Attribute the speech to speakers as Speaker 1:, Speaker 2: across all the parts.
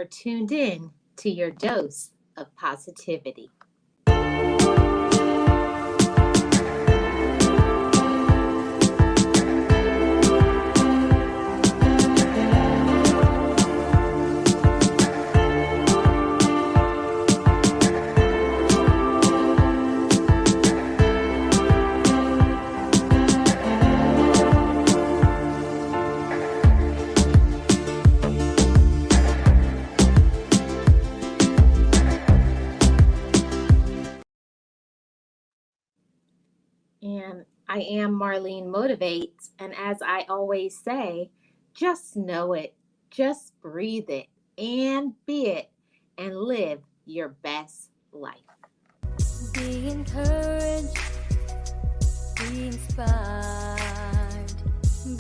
Speaker 1: are tuned in to your dose of positivity. And I am Marlene Motivates. And as I always say, just know it, just breathe it, and be it, and live your best life.
Speaker 2: Be encouraged, be inspired,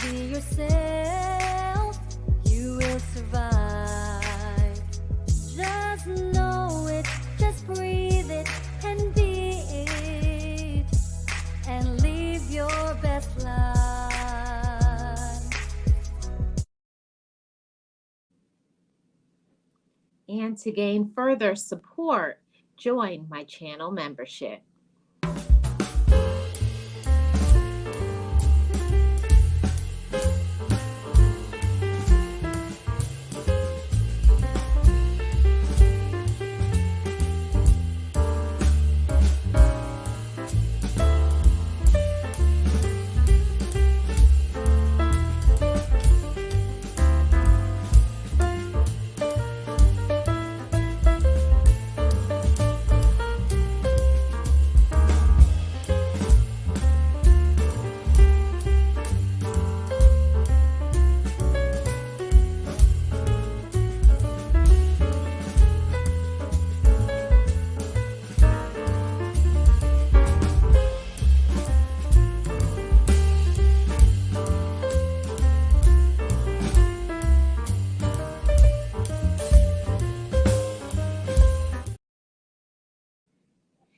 Speaker 2: be yourself, you will survive. Just know it, just breathe it, and be it, and live your best life.
Speaker 1: And to gain further support, join my channel membership.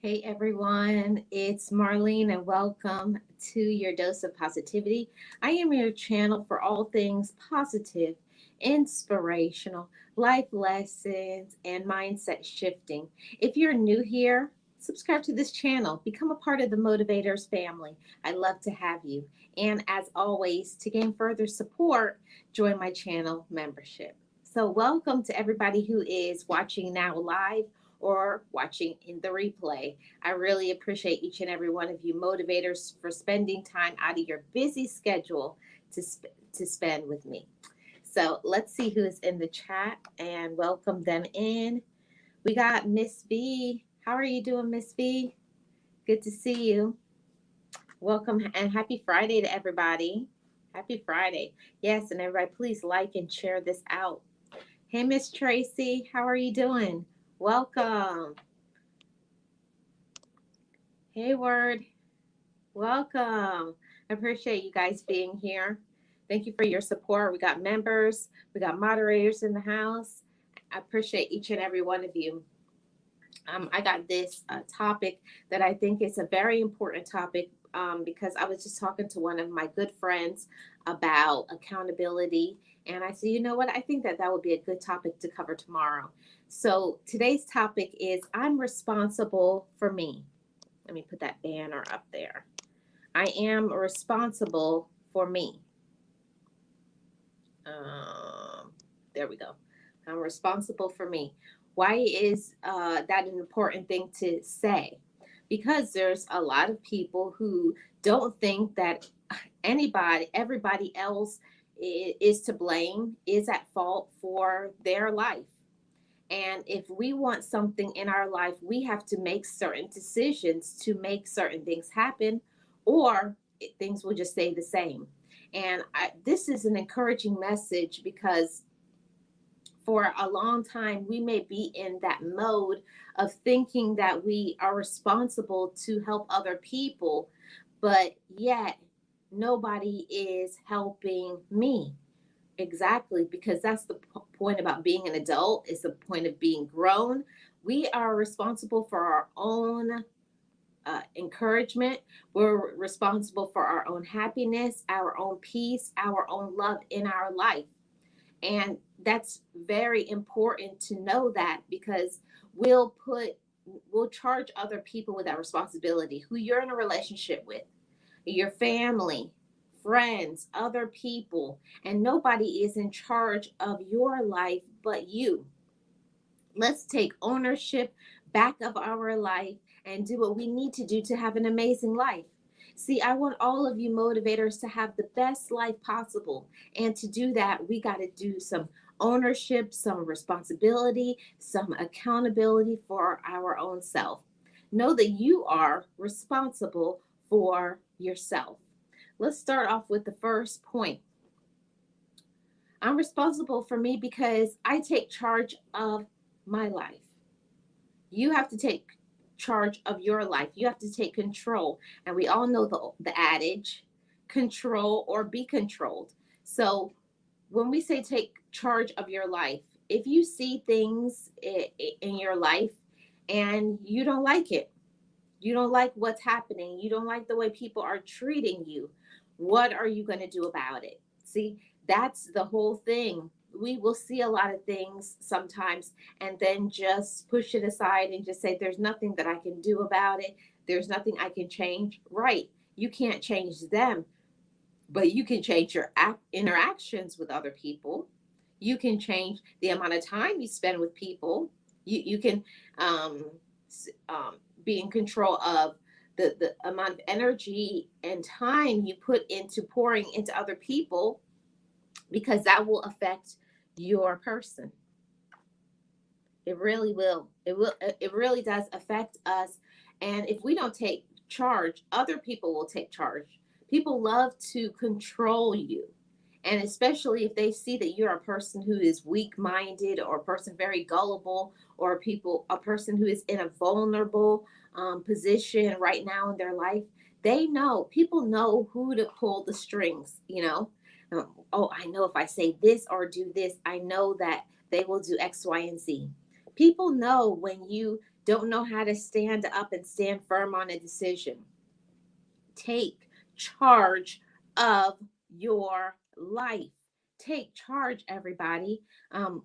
Speaker 1: Hey everyone, it's Marlene and welcome to your dose of positivity. I am your channel for all things positive, inspirational, life lessons, and mindset shifting. If you're new here, subscribe to this channel, become a part of the Motivators family. I'd love to have you. And as always, to gain further support, join my channel membership. So welcome to everybody who is watching now live or watching in the replay. I really appreciate each and every one of you motivators for spending time out of your busy schedule to spend with me. So let's see who is in the chat and welcome them in. We got Miss V. How are you doing, Miss V? Good to see you. Welcome and happy Friday to everybody. Happy Friday. Yes, and everybody, please like and share this out. Hey, Miss Tracy, how are you doing? Welcome. Hayward, welcome. I appreciate you guys being here. Thank you for your support. We got members, we got moderators in the house. I appreciate each and every one of you. I got this topic that I think is a very important topic because I was just talking to one of my good friends about accountability. And I said, you know what? I think that would be a good topic to cover tomorrow. So today's topic is I'm responsible for me. Let me put that banner up there. I am responsible for me. There we go. I'm responsible for me. Why is that an important thing to say? Because there's a lot of people who don't think that everybody else is to blame, is at fault for their life. And if we want something in our life, we have to make certain decisions to make certain things happen, or things will just stay the same. And this is an encouraging message because for a long time, we may be in that mode of thinking that we are responsible to help other people, but yet nobody is helping me. Exactly, because that's the point about being an adult, is the point of being grown. We are responsible for our own encouragement. We're responsible for our own happiness, our own peace, our own love in our life. And that's very important to know that, because we'll put we'll charge other people with that responsibility, who you're in a relationship with, your family, friends, other people, and nobody is in charge of your life but you. Let's take ownership back of our life and do what we need to do to have an amazing life. See, I want all of you motivators to have the best life possible. And to do that, we got to do some ownership, some responsibility, some accountability for our own self. Know that you are responsible for yourself. Let's start off with the first point. I'm responsible for me because I take charge of my life. You have to take charge of your life. You have to take control. And we all know the adage, control or be controlled. So when we say take charge of your life, if you see things in your life and you don't like it, you don't like what's happening, you don't like the way people are treating you, what are you going to do about it? See, that's the whole thing. We will see a lot of things sometimes and then just push it aside and just say, there's nothing that I can do about it. There's nothing I can change. Right. You can't change them, but you can change your interactions with other people. You can change the amount of time you spend with people. You can um, be in control of the amount of energy and time you put into pouring into other people, because that will affect your person. It really will. It really does affect us. And if we don't take charge, other people will take charge. People love to control you. And especially if they see that you're a person who is weak-minded, or a person very gullible, or a person who is in a vulnerable position right now in their life, people know who to pull the strings. Oh, I know if I say this or do this, I know that they will do X, Y, and Z. People know when you don't know how to stand up and stand firm on a decision. Take charge of your life. Take charge, everybody.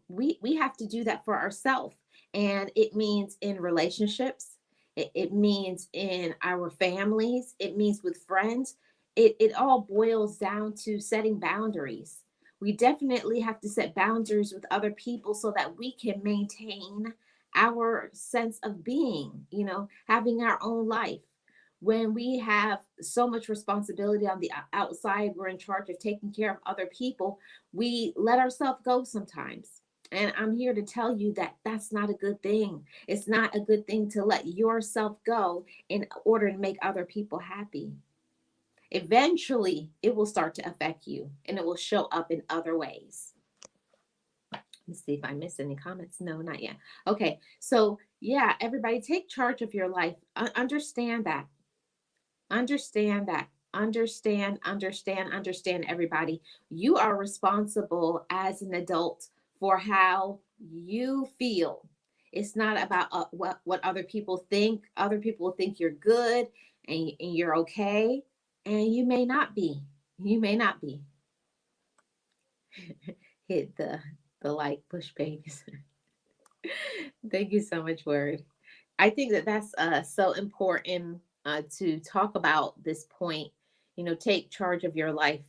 Speaker 1: We have to do that for ourselves. And it means in relationships, it means in our families, it means with friends. It all boils down to setting boundaries. We definitely have to set boundaries with other people so that we can maintain our sense of being, having our own life. When we have so much responsibility on the outside, we're in charge of taking care of other people, we let ourselves go sometimes. And I'm here to tell you that that's not a good thing. It's not a good thing to let yourself go in order to make other people happy. Eventually, it will start to affect you and it will show up in other ways. Let's see if I missed any comments. No, not yet. Okay, so yeah, everybody take charge of your life. Understand that. Understand that. Understand, everybody. You are responsible as an adult for how you feel. It's not about what other people think. Other people think you're good and you're okay, and you may not be. You may not be. Hit the like push babies. Thank you so much, Word. I think that that's so important to talk about this point. Take charge of your life.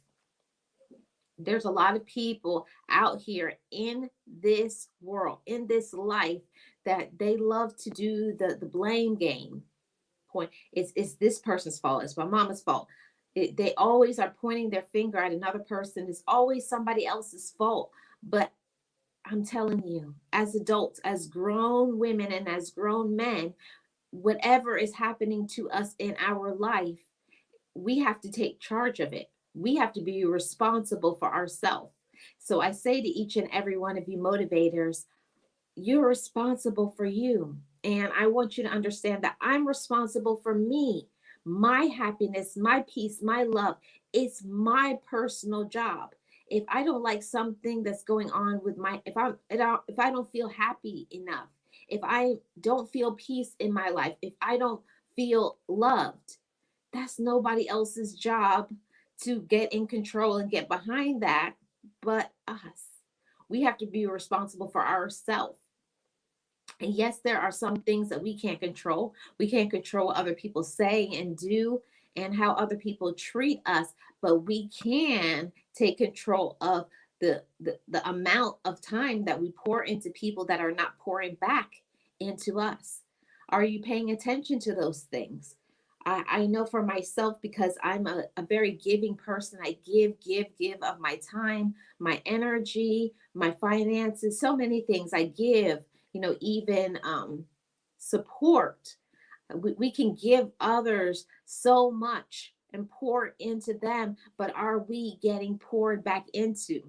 Speaker 1: There's a lot of people out here in this world, in this life, that they love to do the blame game. Point. It's this person's fault. It's my mama's fault. They always are pointing their finger at another person. It's always somebody else's fault. But I'm telling you, as adults, as grown women, and as grown men, whatever is happening to us in our life, we have to take charge of it. We have to be responsible for ourselves. So I say to each and every one of you motivators, you're responsible for you. And I want you to understand that I'm responsible for me, my happiness, my peace, my love. It's my personal job. If I don't like something that's going on with if I don't feel happy enough, if I don't feel peace in my life, if I don't feel loved, that's nobody else's job to get in control and get behind that but us. We have to be responsible for ourselves. And yes, there are some things that we can't control. We can't control what other people say and do and how other people treat us, but we can take control of the amount of time that we pour into people that are not pouring back into us. Are you paying attention to those things? I know for myself, because I'm a very giving person. I give of my time, my energy, my finances, so many things I give, even support. We can give others so much and pour into them, but are we getting poured back into?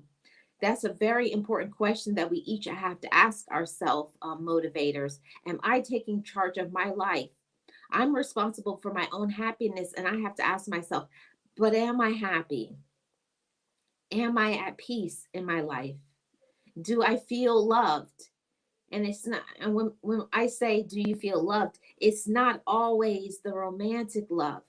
Speaker 1: That's a very important question that we each have to ask ourselves, motivators. Am I taking charge of my life? I'm responsible for my own happiness, and I have to ask myself, but am I happy? Am I at peace in my life? Do I feel loved? And it's not, and when I say, do you feel loved, it's not always the romantic love.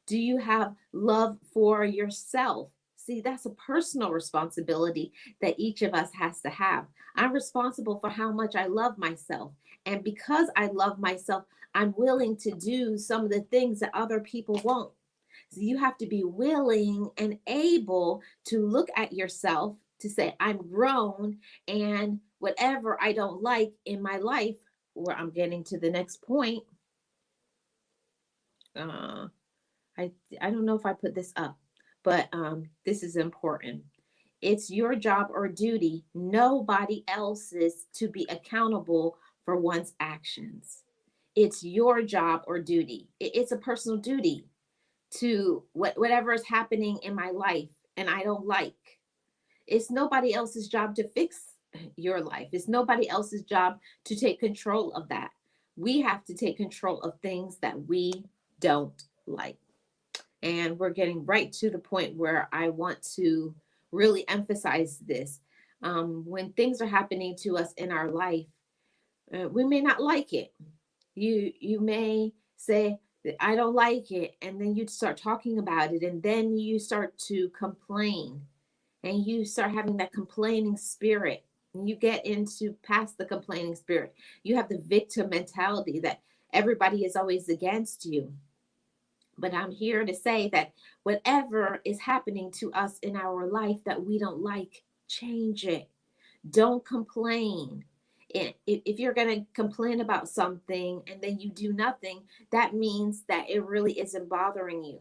Speaker 1: Do you have love for yourself? See, that's a personal responsibility that each of us has to have. I'm responsible for how much I love myself. And because I love myself, I'm willing to do some of the things that other people won't. So you have to be willing and able to look at yourself to say, I'm grown, and whatever I don't like in my life, where I'm getting to the next point, uh, I, I don't know if I put this up, but this is important. It's your job or duty, nobody else's, to be accountable for one's actions. It's your job or duty. It's a personal duty to whatever is happening in my life and I don't like. It's nobody else's job to fix your life. It's nobody else's job to take control of that. We have to take control of things that we don't like. And we're getting right to the point where I want to really emphasize this. When things are happening to us in our life, we may not like it. You may say that I don't like it, and then you start talking about it, and then you start to complain, and you start having that complaining spirit. And you get into past the complaining spirit. You have the victim mentality that everybody is always against you. But I'm here to say that whatever is happening to us in our life that we don't like, change it. Don't complain. If you're going to complain about something and then you do nothing, that means that it really isn't bothering you.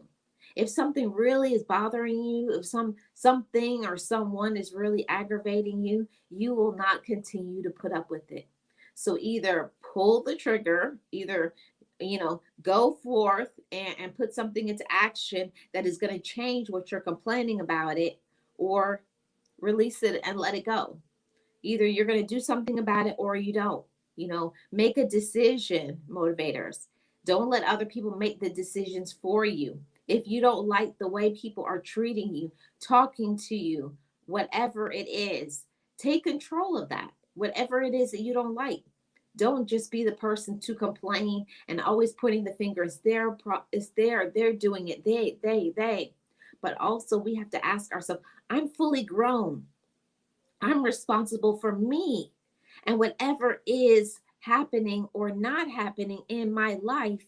Speaker 1: If something really is bothering you, if something or someone is really aggravating you, you will not continue to put up with it. So either pull the trigger, either go forth and put something into action that is going to change what you're complaining about it, or release it and let it go. Either you're going to do something about it or you don't. Make a decision, motivators. Don't let other people make the decisions for you. If you don't like the way people are treating you, talking to you, whatever it is, take control of that. Whatever it is that you don't like. Don't just be the person to complain and always pointing the finger. They're doing it. They. But also we have to ask ourselves, I'm fully grown. I'm responsible for me. And whatever is happening or not happening in my life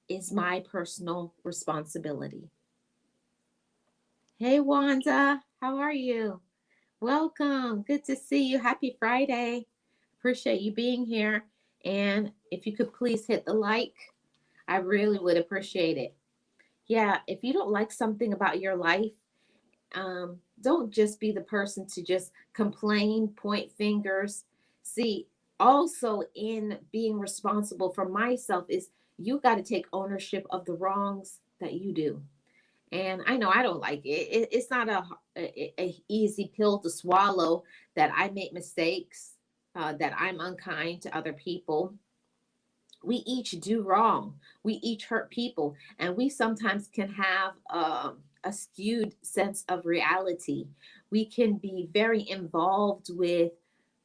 Speaker 1: is my personal responsibility. Hey, Wanda, how are you? Welcome. Good to see you. Happy Friday. Appreciate you being here. And if you could please hit the like, I really would appreciate it. Yeah, if you don't like something about your life, don't just be the person to just complain, point fingers. See, also in being responsible for myself is you got to take ownership of the wrongs that you do. And I know I don't like it. It's not a easy pill to swallow that I make mistakes, that I'm unkind to other people. We each do wrong. We each hurt people, and we sometimes can have a skewed sense of reality. We can be very involved with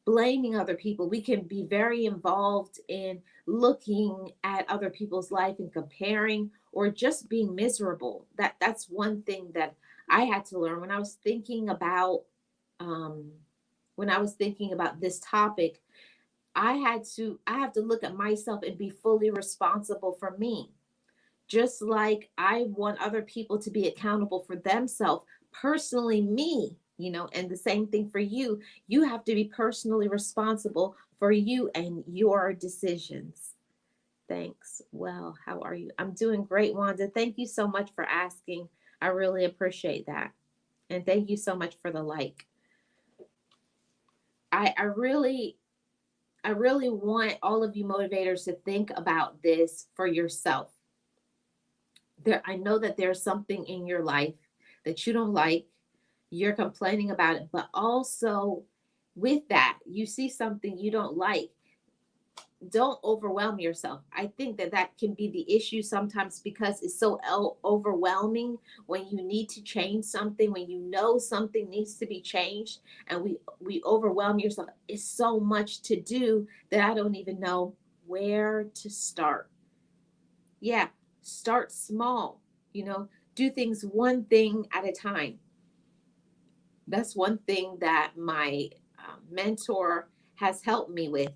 Speaker 1: blaming other people. We can be very involved in looking at other people's life and comparing, or just being miserable. That's one thing that I had to learn when I was thinking about um, when I was thinking about this topic, I have to look at myself and be fully responsible for me. Just like I want other people to be accountable for themselves, personally, me, and the same thing for you. You have to be personally responsible for you and your decisions. Thanks. Well, how are you? I'm doing great, Wanda. Thank you so much for asking. I really appreciate that. And thank you so much for the like. I really want all of you motivators to think about this for yourself. I know that there's something in your life that you don't like. You're complaining about it, but also with that, you see something you don't like. Don't overwhelm yourself. I think that that can be the issue sometimes because it's so overwhelming when you need to change something, when you know something needs to be changed, and we overwhelm yourself. It's so much to do that I don't even know where to start. Yeah, start small, do things one thing at a time. That's one thing that my mentor has helped me with.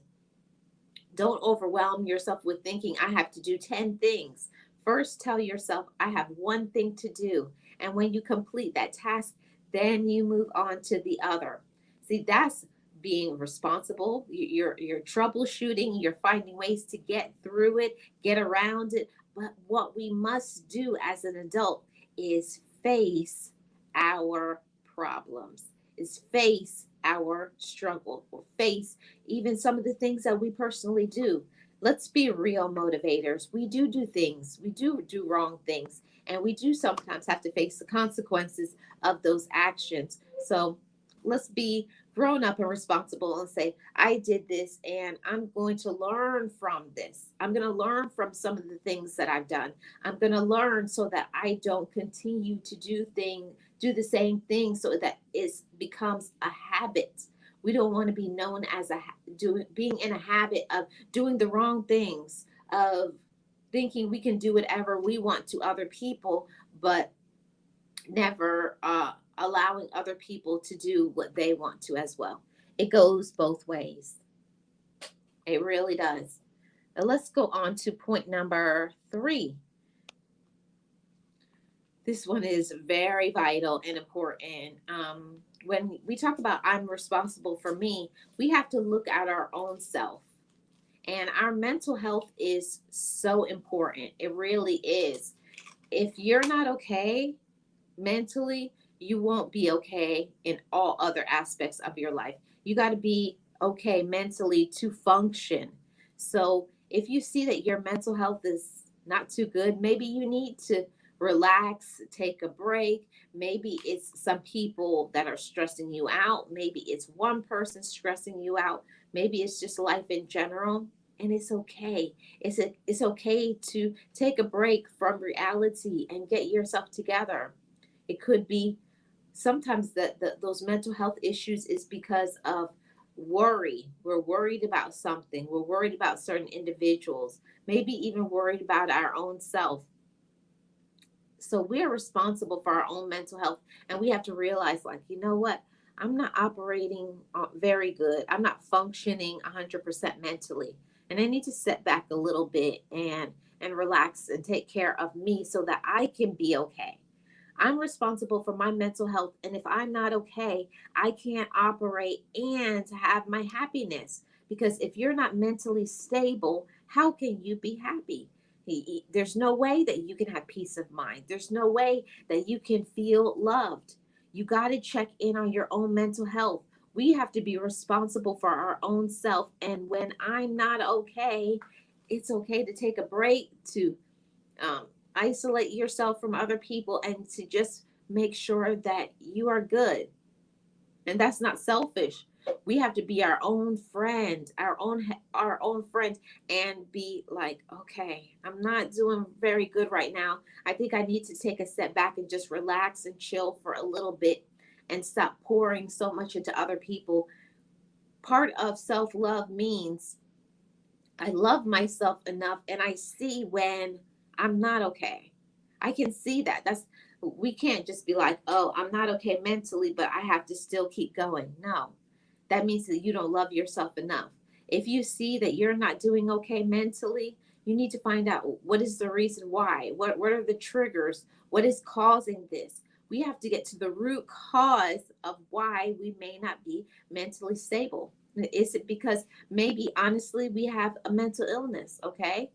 Speaker 1: Don't overwhelm yourself with thinking I have to do 10 things. First, tell yourself I have one thing to do. And when you complete that task, then you move on to the other. See, that's being responsible. You're troubleshooting, you're finding ways to get through it, get around it. But what we must do as an adult is face our problems, is face our struggle, or face even some of the things that we personally do. Let's be real motivators. We do things, we do wrong things, and we do sometimes have to face the consequences of those actions. So let's be grown up and responsible and say, I did this and I'm going to learn from this. I'm going to learn from some of the things that I've done. I'm going to learn so that I don't continue to do the same thing, so that it becomes a habit. We don't want to be known as being in a habit of doing the wrong things, of thinking we can do whatever we want to other people, but never allowing other people to do what they want to as well. It goes both ways. It really does. Now let's go on to point number 3. This one is very vital and important. When we talk about I'm responsible for me, we have to look at our own self. And our mental health is so important. It really is. If you're not okay mentally, you won't be okay in all other aspects of your life. You got to be okay mentally to function. So if you see that your mental health is not too good, maybe you need to relax, take a break. Maybe it's some people that are stressing you out. Maybe it's one person stressing you out. Maybe it's just life in general. And it's okay. It's okay to take a break from reality and get yourself together. It could be sometimes that those mental health issues is because of worry. We're worried about something. We're worried about certain individuals, maybe even worried about our own self. So we're responsible for our own mental health, and we have to realize, like, you know what? I'm not operating very good. I'm not functioning 100% mentally, and I need to step back a little bit and relax and take care of me so that I can be okay. I'm responsible for my mental health. And if I'm not okay, I can't operate and have my happiness. Because if you're not mentally stable, how can you be happy? There's no way that you can have peace of mind. There's no way that you can feel loved. You got to check in on your own mental health. We have to be responsible for our own self. And when I'm not okay, it's okay to take a break, to isolate yourself from other people, and to just make sure that you are good. And that's not selfish. We have to be our own friend, our own friend, and be like, okay, I'm not doing very good right now. I think I need to take a step back and just relax and chill for a little bit and stop pouring so much into other people. Part of self-love means I love myself enough, and I see when I'm not okay. I can see that. We can't just be like, oh, I'm not okay mentally, but I have to still keep going. No. that means that you don't love yourself enough. If you see that you're not doing okay mentally, you need to find out what is the reason why. What are the triggers? What is causing this? We have to get to the root cause of why we may not be mentally stable. Is it because maybe honestly we have a mental illness, okay?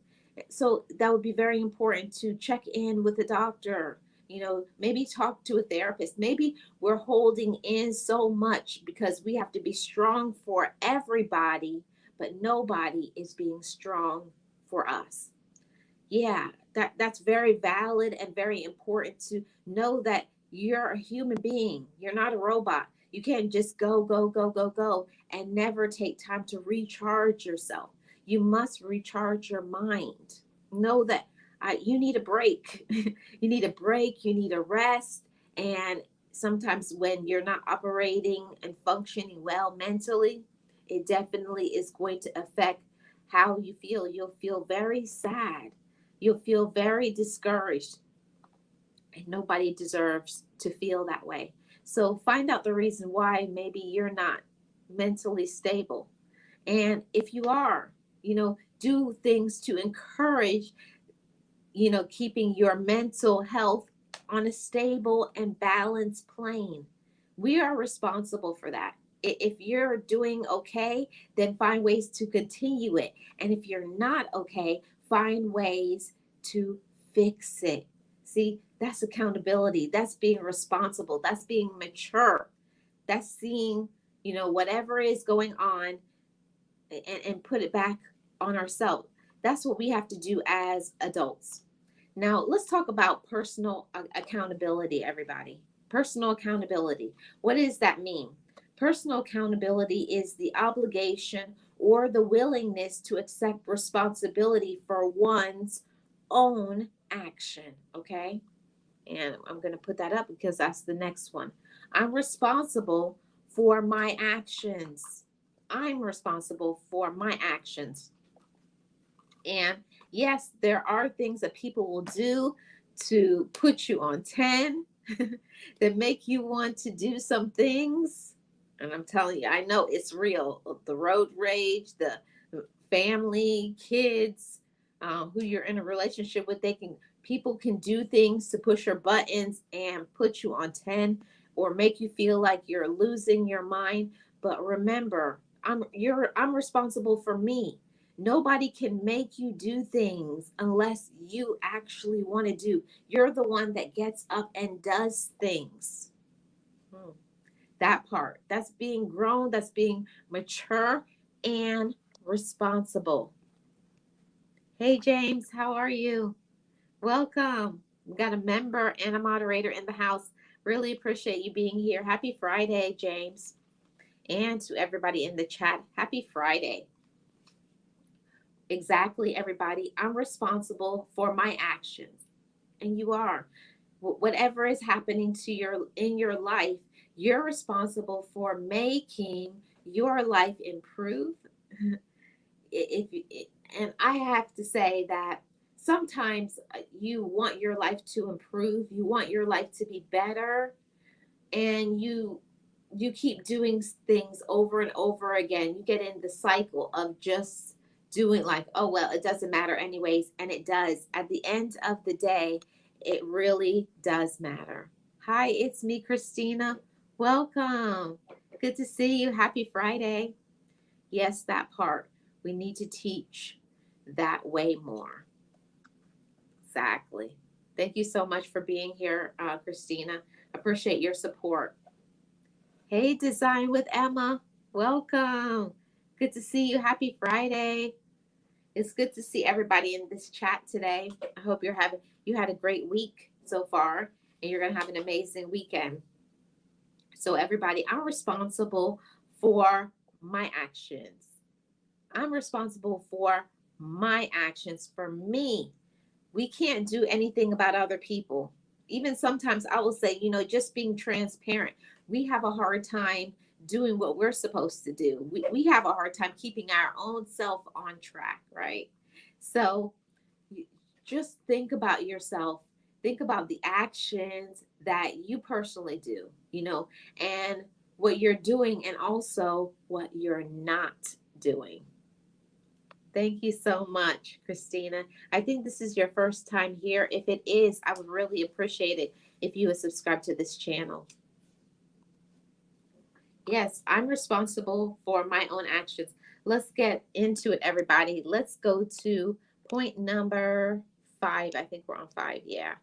Speaker 1: So that would be very important to check in with a doctor, maybe talk to a therapist. Maybe we're holding in so much because we have to be strong for everybody, but nobody is being strong for us. Yeah, that's very valid and very important to know that you're a human being. You're not a robot. You can't just go, go, go, go, go and never take time to recharge yourself. You must recharge your mind. Know that you need a break. You need a break, you need a rest. And sometimes when you're not operating and functioning well mentally, it definitely is going to affect how you feel. You'll feel very sad. You'll feel very discouraged, and nobody deserves to feel that way. So find out the reason why maybe you're not mentally stable. And if you are, do things to encourage, keeping your mental health on a stable and balanced plane. We are responsible for that. If you're doing okay, then find ways to continue it. And if you're not okay, find ways to fix it. See, that's accountability. That's being responsible. That's being mature. That's seeing, whatever is going on, and put it back on ourselves. That's what we have to do as adults. Now, let's talk about personal accountability, everybody. Personal accountability. What does that mean? Personal accountability is the obligation or the willingness to accept responsibility for one's own action. Okay. And I'm going to put that up because that's the next one. I'm responsible for my actions. I'm responsible for my actions. And yes, there are things that people will do to put you on 10 that make you want to do some things. And I'm telling you, I know it's real. The road rage, the family, kids, who you're in a relationship with, people can do things to push your buttons and put you on 10 or make you feel like you're losing your mind. But remember, I'm responsible for me. Nobody can make you do things unless you actually want to do. You're the one that gets up and does things. Hmm. That part. That's being grown, that's being mature and responsible. Hey, James, how are you? Welcome. We got a member and a moderator in the house. Really appreciate you being here. Happy Friday, James. And to everybody in the chat, happy Friday. Exactly, everybody. I'm responsible for my actions. And you are. Whatever is happening to your in your life, you're responsible for making your life improve. if and I have to say that sometimes you want your life to improve, you want your life to be better, and you keep doing things over and over again. You get in the cycle of just doing, like, oh well, it doesn't matter anyways, and it does. At the end of the day, it really does matter. Hi, it's me, Christina. Welcome. Good to see you. Happy Friday. Yes, that part. We need to teach that way more. Exactly. Thank you so much for being here, Christina. Appreciate your support. Hey, Design with Emma. Welcome. Good to see you. Happy Friday. It's good to see everybody in this chat today. I hope you had a great week so far, and you're going to have an amazing weekend. So everybody, I'm responsible for my actions. I'm responsible for my actions, for me. We can't do anything about other people. Even sometimes I will say, just being transparent, we have a hard time doing what we're supposed to do. We have a hard time keeping our own self on track, right? So just think about yourself. Think about the actions that you personally do, and what you're doing and also what you're not doing. Thank you so much, Christina. I think this is your first time here. If it is, I would really appreciate it if you would subscribe to this channel. Yes, I'm responsible for my own actions. Let's get into it, everybody. Let's go to point number 5. I think we're on 5. Yeah.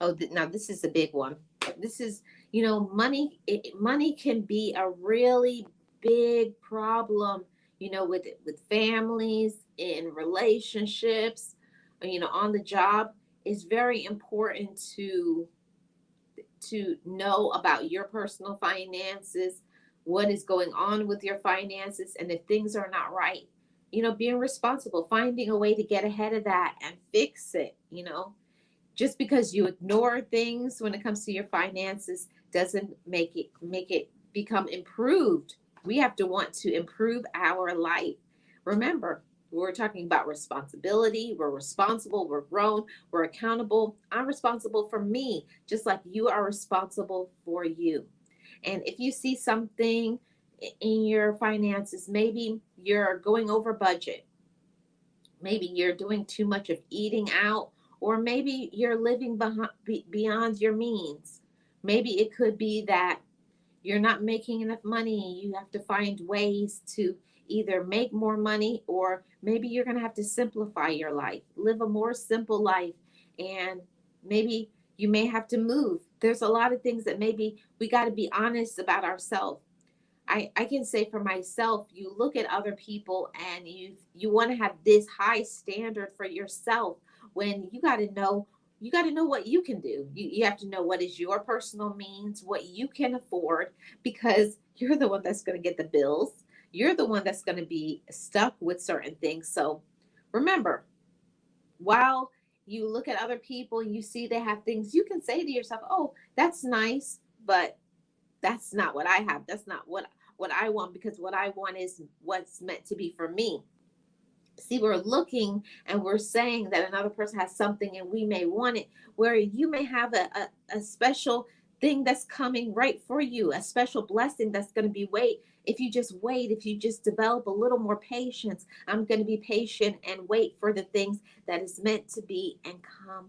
Speaker 1: Oh, now this is a big one. This is, money. Money can be a really big problem, with families, in relationships, on the job. It's very important to know about your personal finances, what is going on with your finances, and if things are not right, being responsible, finding a way to get ahead of that and fix it. Just because you ignore things when it comes to your finances doesn't make it become improved. We have to want to improve our life. Remember, we're talking about responsibility. We're responsible, we're grown, we're accountable. I'm responsible for me, just like you are responsible for you. And if you see something in your finances, maybe you're going over budget, maybe you're doing too much of eating out, or maybe you're living beyond your means. Maybe it could be that you're not making enough money. You have to find ways to either make more money, or maybe you're going to have to simplify your life, live a more simple life. And maybe you may have to move. There's a lot of things that maybe we got to be honest about ourselves. I can say for myself, you look at other people and you want to have this high standard for yourself, when you got to know what you can do. You have to know what is your personal means, what you can afford, because you're the one that's going to get the bills. You're the one that's going to be stuck with certain things. So remember, while you look at other people and you see they have things, you can say to yourself, oh, that's nice, but that's not what I have. That's not what I want, because what I want is what's meant to be for me. See, we're looking and we're saying that another person has something and we may want it, where you may have a special thing that's coming right for you, a special blessing that's going to be wait, if you just develop a little more patience. I'm going to be patient and wait for the things that is meant to be and come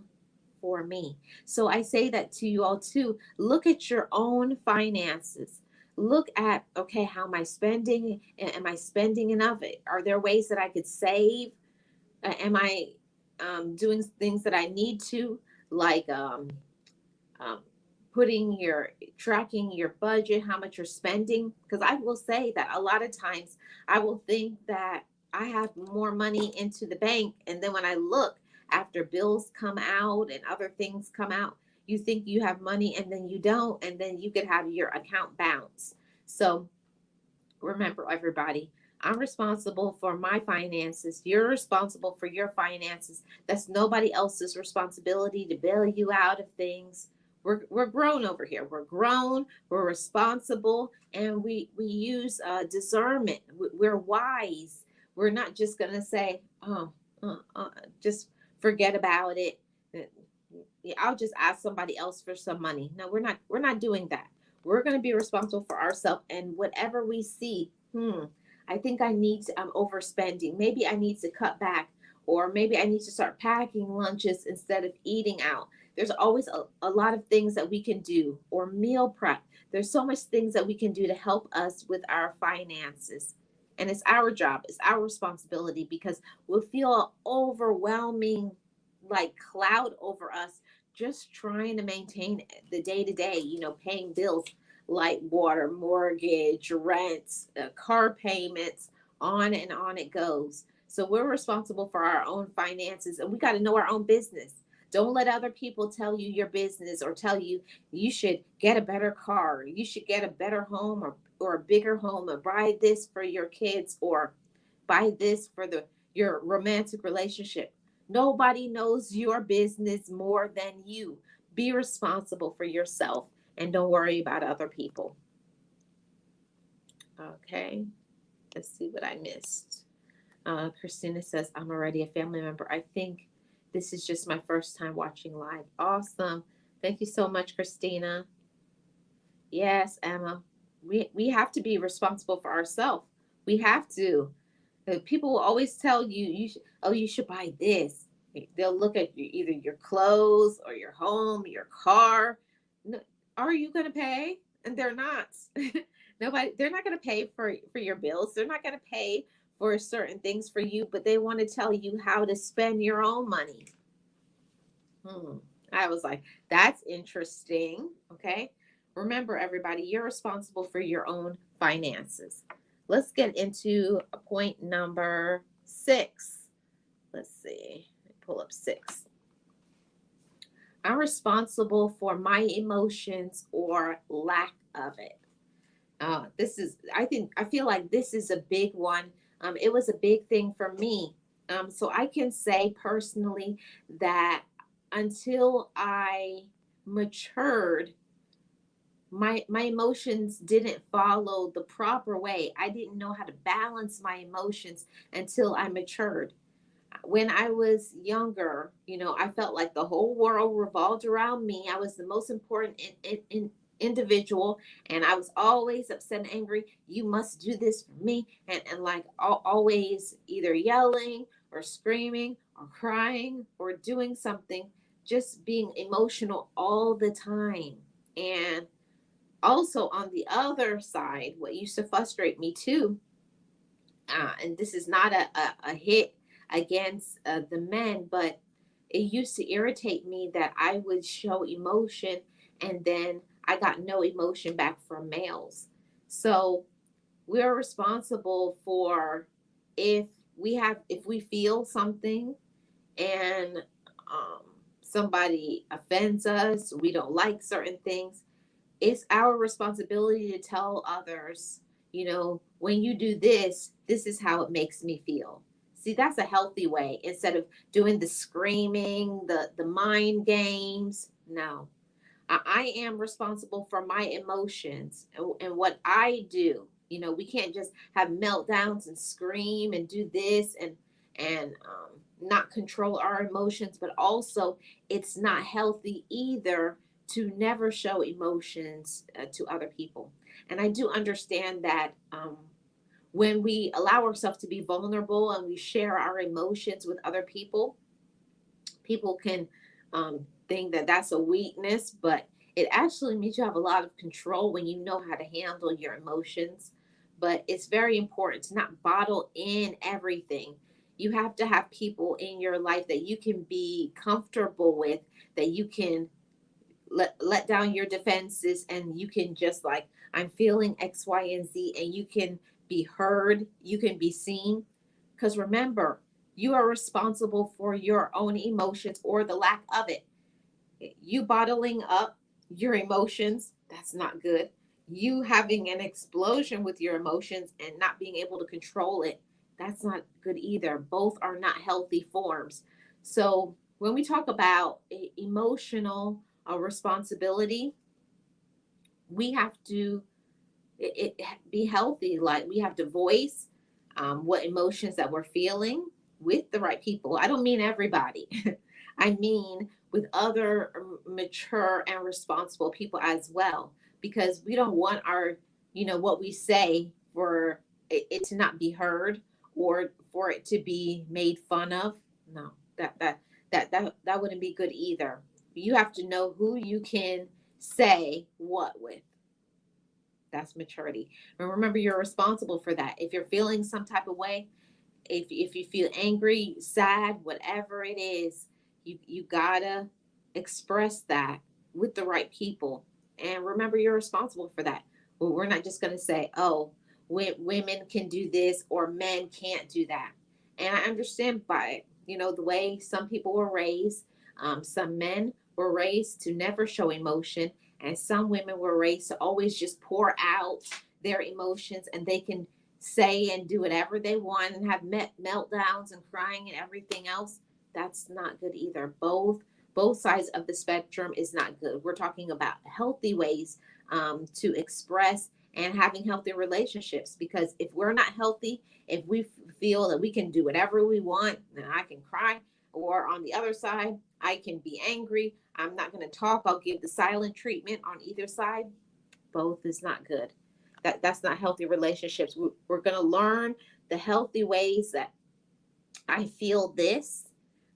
Speaker 1: for me. So I say that to you all too. Look at your own finances. Look at, okay, how am I spending? Am I spending enough? Are there ways that I could save? Am I doing things that I need to, like um, tracking your budget, how much you're spending? Because I will say that a lot of times I will think that I have more money into the bank, and then when I look after bills come out and other things come out, you think you have money and then you don't, and then you could have your account bounce. So remember, everybody, I'm responsible for my finances. You're responsible for your finances. That's nobody else's responsibility to bail you out of things. We're grown over here. We're grown, we're responsible, and we use discernment. We're wise. We're not just going to say, oh, just forget about it. Yeah, I'll just ask somebody else for some money. No, we're not doing that. We're going to be responsible for ourselves, and whatever we see, I think I need to, I'm overspending. Maybe I need to cut back, or maybe I need to start packing lunches instead of eating out. There's always a lot of things that we can do, or meal prep. There's so much things that we can do to help us with our finances. And it's our job, it's our responsibility, because we'll feel overwhelming, like cloud over us, just trying to maintain the day to day, paying bills, light, water, mortgage, rents, car payments, on and on it goes. So we're responsible for our own finances, and we got to know our own business. Don't let other people tell you your business, or tell you you should get a better car, or you should get a better home, or a bigger home, or buy this for your kids, or buy this for your romantic relationship. Nobody knows your business more than you. Be responsible for yourself and don't worry about other people. Okay, let's see what I missed. Christina says, I'm already a family member. I think this is just my first time watching live. Awesome. Thank you so much, Christina. Yes, Emma. We have to be responsible for ourselves. We have to. People will always tell you, oh, you should buy this. They'll look at you, either your clothes or your home, your car. No, are you going to pay? And they're not. Nobody. They're not going to pay for your bills. They're not going to pay for certain things for you, but they want to tell you how to spend your own money. Hmm. I was like, that's interesting. Okay. Remember, everybody, you're responsible for your own finances. Let's get into point number 6. Let's see. Let me pull up 6. I'm responsible for my emotions or lack of it. This is, I feel like this is a big one. It was a big thing for me. So I can say personally that until I matured, my emotions didn't follow the proper way. I didn't know how to balance my emotions until I matured. When I was younger, I felt like the whole world revolved around me. I was the most important individual, and I was always upset and angry. You must do this for me, and like always either yelling or screaming or crying or doing something, just being emotional all the time. And also on the other side, what used to frustrate me too, and this is not a hit against the men, but it used to irritate me that I would show emotion and then I got no emotion back from males. So we're responsible for, if if we feel something and um, somebody offends us, we don't like certain things, it's our responsibility to tell others, when you do this, this is how it makes me feel. See, that's a healthy way, instead of doing the screaming, the mind games. No, I am responsible for my emotions and what I do. We can't just have meltdowns and scream and do this and not control our emotions, but also it's not healthy either to never show emotions to other people. And I do understand that when we allow ourselves to be vulnerable and we share our emotions with other people, people can think that that's a weakness, but it actually means you have a lot of control when you know how to handle your emotions. But it's very important to not bottle in everything. You have to have people in your life that you can be comfortable with, that you can let down your defenses, and you can just like, I'm feeling X, Y, and Z, and you can be heard, you can be seen. Because remember, you are responsible for your own emotions or the lack of it. You bottling up your emotions, that's not good. You having an explosion with your emotions and not being able to control it, that's not good either. Both are not healthy forms. So when we talk about emotional responsibility, we have to be healthy. Like, we have to voice what emotions that we're feeling with the right people. I don't mean everybody. I mean with other mature and responsible people as well, because we don't want our, what we say for it to not be heard or for it to be made fun of. No, that wouldn't be good either. You have to know who you can say what with. That's maturity. And remember, you're responsible for that. If you're feeling some type of way, if you feel angry, sad, whatever it is, you gotta express that with the right people. And remember, you're responsible for that. Well, we're not just gonna say, oh, women can do this or men can't do that. And I understand by, the way some people were raised. Some men were raised to never show emotion, and some women were raised to always just pour out their emotions, and they can say and do whatever they want and have meltdowns and crying and everything else. That's not good either. Both sides of the spectrum is not good. We're talking about healthy ways to express and having healthy relationships, because if we're not healthy, if we feel that we can do whatever we want, then I can cry, or on the other side, I can be angry, I'm not going to talk, I'll give the silent treatment on either side. Both is not good. That's not healthy relationships. We're going to learn the healthy ways that I feel this.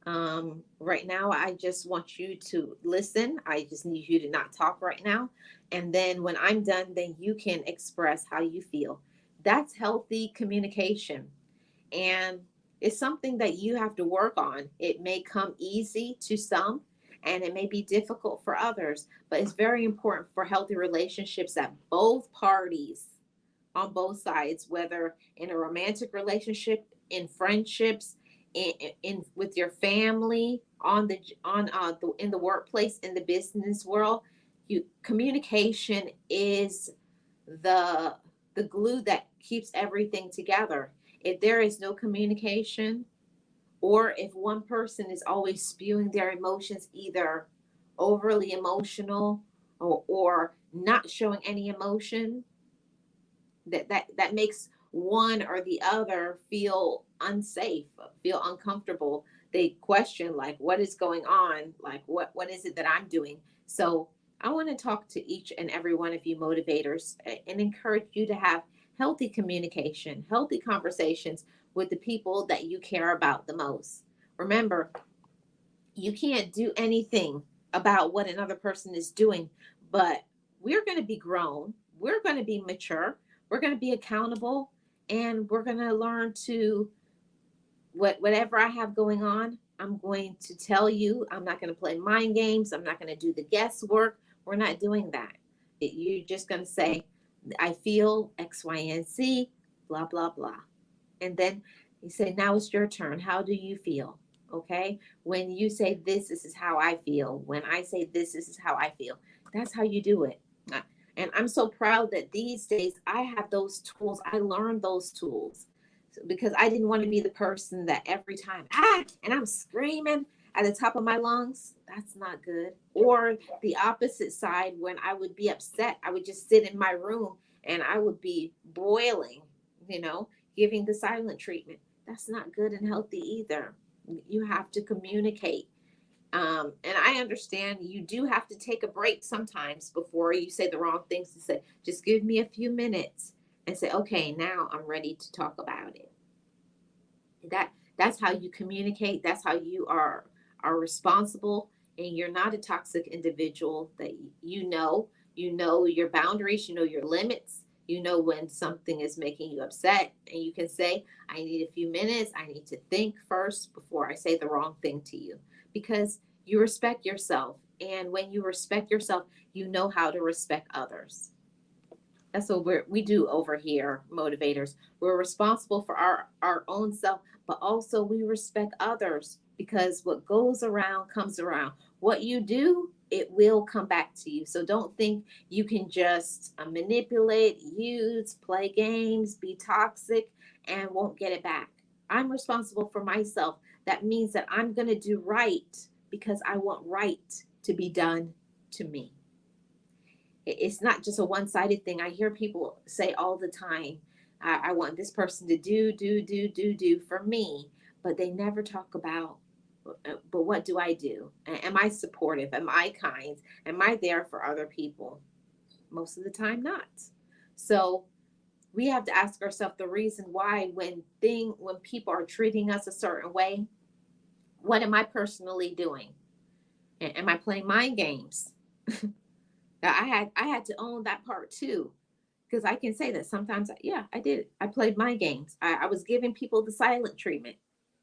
Speaker 1: Right now, I just want you to listen. I just need you to not talk right now. And then when I'm done, then you can express how you feel. That's healthy communication. And it's something that you have to work on. It may come easy to some and it may be difficult for others, but it's very important for healthy relationships that both parties on both sides, whether in a romantic relationship, in friendships, in with your family, in the workplace, in the business world. You communication is the the glue that keeps everything together. If there is no communication, or if one person is always spewing their emotions, either overly emotional or not showing any emotion, that makes one or the other feel unsafe, feel uncomfortable. They question, like, what is going on, like what is it that I'm doing. So I want to talk to each and every one of you motivators and encourage you to have healthy communication, healthy conversations with the people that you care about the most. Remember, you can't do anything about what another person is doing, but we're going to be grown, we're going to be mature, we're going to be accountable, and we're going to learn to whatever I have going on, I'm going to tell you. I'm not going to play mind games, I'm not going to do the guesswork. We're not doing that. You're just going to say, I feel X, Y, and Z, blah blah blah. And then you say, now it's your turn. How do you feel? Okay. When you say this, this is how I feel. When I say this is how I feel. That's how you do it. And I'm so proud that these days I have those tools. I learned those tools because I didn't want to be the person that every time, and I'm screaming at the top of my lungs. That's not good. Or the opposite side, when I would be upset, I would just sit in my room and I would be boiling, you know, giving the silent treatment. That's not good and healthy either. You have to communicate. And I understand you do have to take a break sometimes before you say the wrong things, to say, just give me a few minutes and say, okay, now I'm ready to talk about it. That's how you communicate. That's how you are responsible, and you're not a toxic individual. That you know your boundaries, you know your limits, you know when something is making you upset, and you can say, I need a few minutes, I need to think first before I say the wrong thing to you, because you respect yourself, and when you respect yourself, you know how to respect others. That's what we do over here, motivators. We're responsible for our own self, but also we respect others, because what goes around comes around. What you do, it will come back to you. So don't think you can just manipulate, use, play games, be toxic, and won't get it back. I'm responsible for myself. That means that I'm going to do right because I want right to be done to me. It's not just a one-sided thing. I hear people say all the time, I want this person to do for me, but they never talk about, but what do I do? Am I supportive? Am I kind? Am I there for other people? Most of the time, not. So we have to ask ourselves the reason why, when people are treating us a certain way, what am I personally doing? Am I playing mind games? I had to own that part too, because I can say that sometimes, yeah, I did it. I played my games. I was giving people the silent treatment.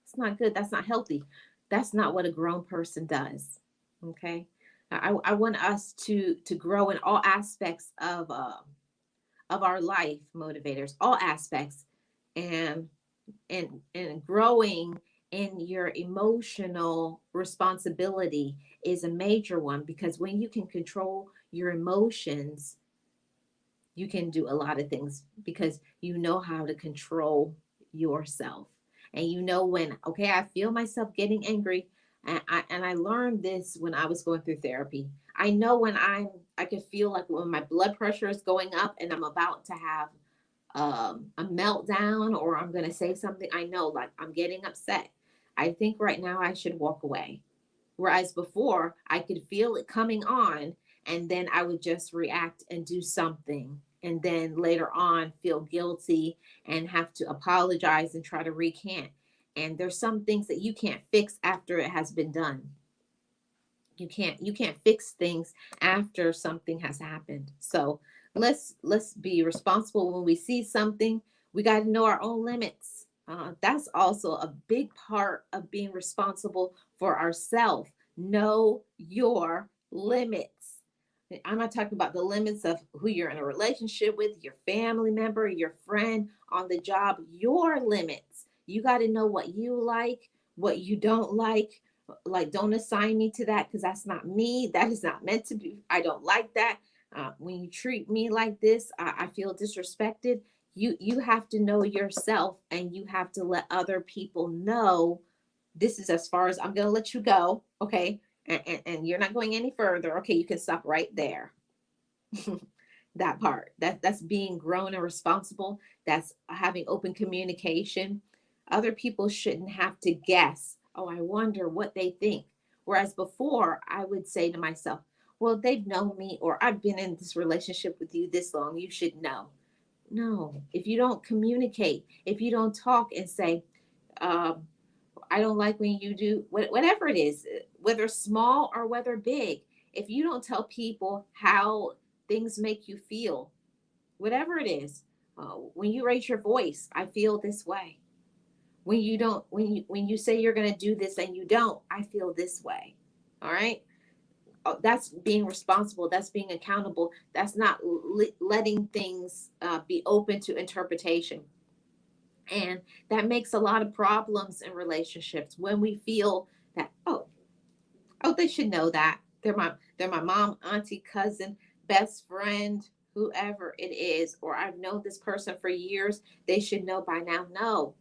Speaker 1: It's not good. That's not healthy. That's not what a grown person does. Okay. I want us to grow in all aspects of our life, motivators, all aspects, and and growing in your emotional responsibility is a major one, because when you can control your emotions, you can do a lot of things, because you know how to control yourself. And you know when, okay, I feel myself getting angry. And I learned this when I was going through therapy. I know when I can feel like when my blood pressure is going up and I'm about to have a meltdown, or I'm going to say something. I know, like, I'm getting upset. I think right now I should walk away. Whereas before, I could feel it coming on, and then I would just react and do something and then later on feel guilty and have to apologize and try to recant. And there's some things that you can't fix after it has been done. You can't fix things after something has happened. So let's be responsible when we see something. We got to know our own limits. That's also a big part of being responsible for ourselves. Know your limits. I'm not talking about the limits of who you're in a relationship with, your family member, your friend, on the job. Your limits. You got to know what you like, what you don't like. Don't assign me to that, because that's not me. That is not meant to be. I don't like that. When you treat me like this, I feel disrespected. You have to know yourself, and you have to let other people know, this is as far as I'm going to let you go. Okay. And you're not going any further. Okay, you can stop right there. That part, that's being grown and responsible. That's having open communication. Other people shouldn't have to guess, oh, I wonder what they think. Whereas before, I would say to myself, well, they've known me, or I've been in this relationship with you this long, you should know. No, if you don't communicate, if you don't talk and say, um, I don't like when you do whatever it is, whether small or whether big. If you don't tell people how things make you feel, whatever it is, when you raise your voice, I feel this way. When you don't, when you say you're going to do this and you don't, I feel this way. All right. That's being responsible. That's being accountable. That's not letting things be open to interpretation. And that makes a lot of problems in relationships when we feel that, oh, they should know that. They're my mom, auntie, cousin, best friend, whoever it is, or I've known this person for years. They should know by now. No.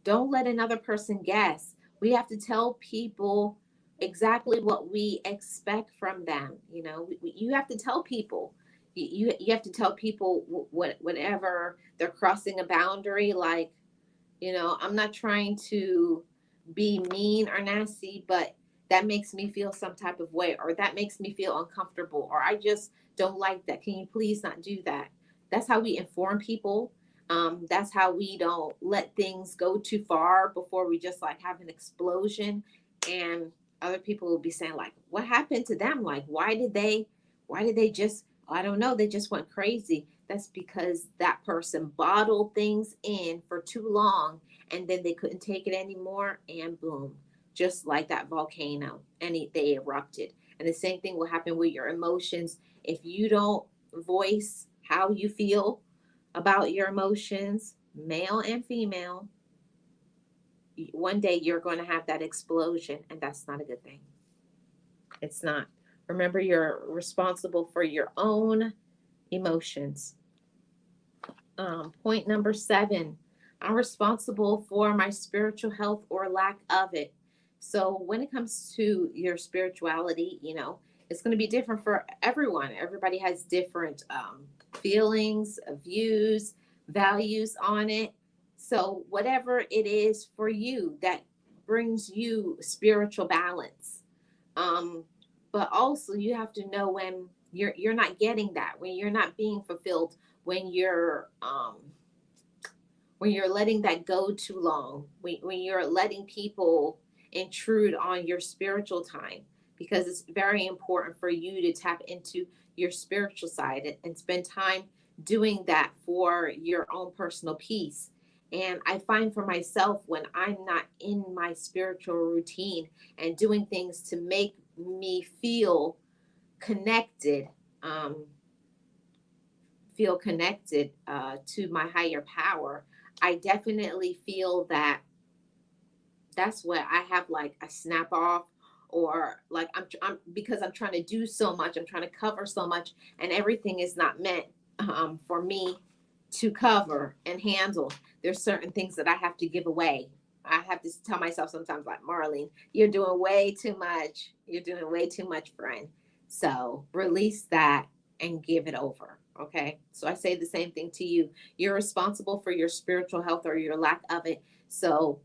Speaker 1: Don't let another person guess. We have to tell people exactly what we expect from them. You have to tell people. You have to tell people whatever they're crossing a boundary, like, I'm not trying to be mean or nasty, but that makes me feel some type of way, or that makes me feel uncomfortable, or I just don't like that. Can you please not do that? That's how we inform people. That's how we don't let things go too far before we just like have an explosion. And other people will be saying, like, what happened to them? Like, why did they just, I don't know, they just went crazy. That's because that person bottled things in for too long, and then they couldn't take it anymore, and boom, just like that volcano, and they erupted. And the same thing will happen with your emotions. If you don't voice how you feel about your emotions, male and female, one day you're going to have that explosion, and that's not a good thing. It's not. Remember, you're responsible for your own emotions. Point number 7, I'm responsible for my spiritual health or lack of it. So when it comes to your spirituality, it's going to be different for everyone. Everybody has different feelings, views, values on it. So whatever it is for you that brings you spiritual balance. Um, but also you have to know when you're not getting that, when you're not being fulfilled, when you're letting that go too long, when you're letting people intrude on your spiritual time, because it's very important for you to tap into your spiritual side and spend time doing that for your own personal peace. And I find for myself, when I'm not in my spiritual routine and doing things to make me connected um, to my higher power, I definitely feel that that's what I have, like a snap off, or like I'm because I'm trying to do so much, I'm trying to cover so much, and everything is not meant for me to cover and handle. There's certain things that I have to give away. I have to tell myself sometimes, like, Marlene, you're doing way too much. You're doing way too much, friend. So release that and give it over. Okay. So I say the same thing to you. You're responsible for your spiritual health or your lack of it. So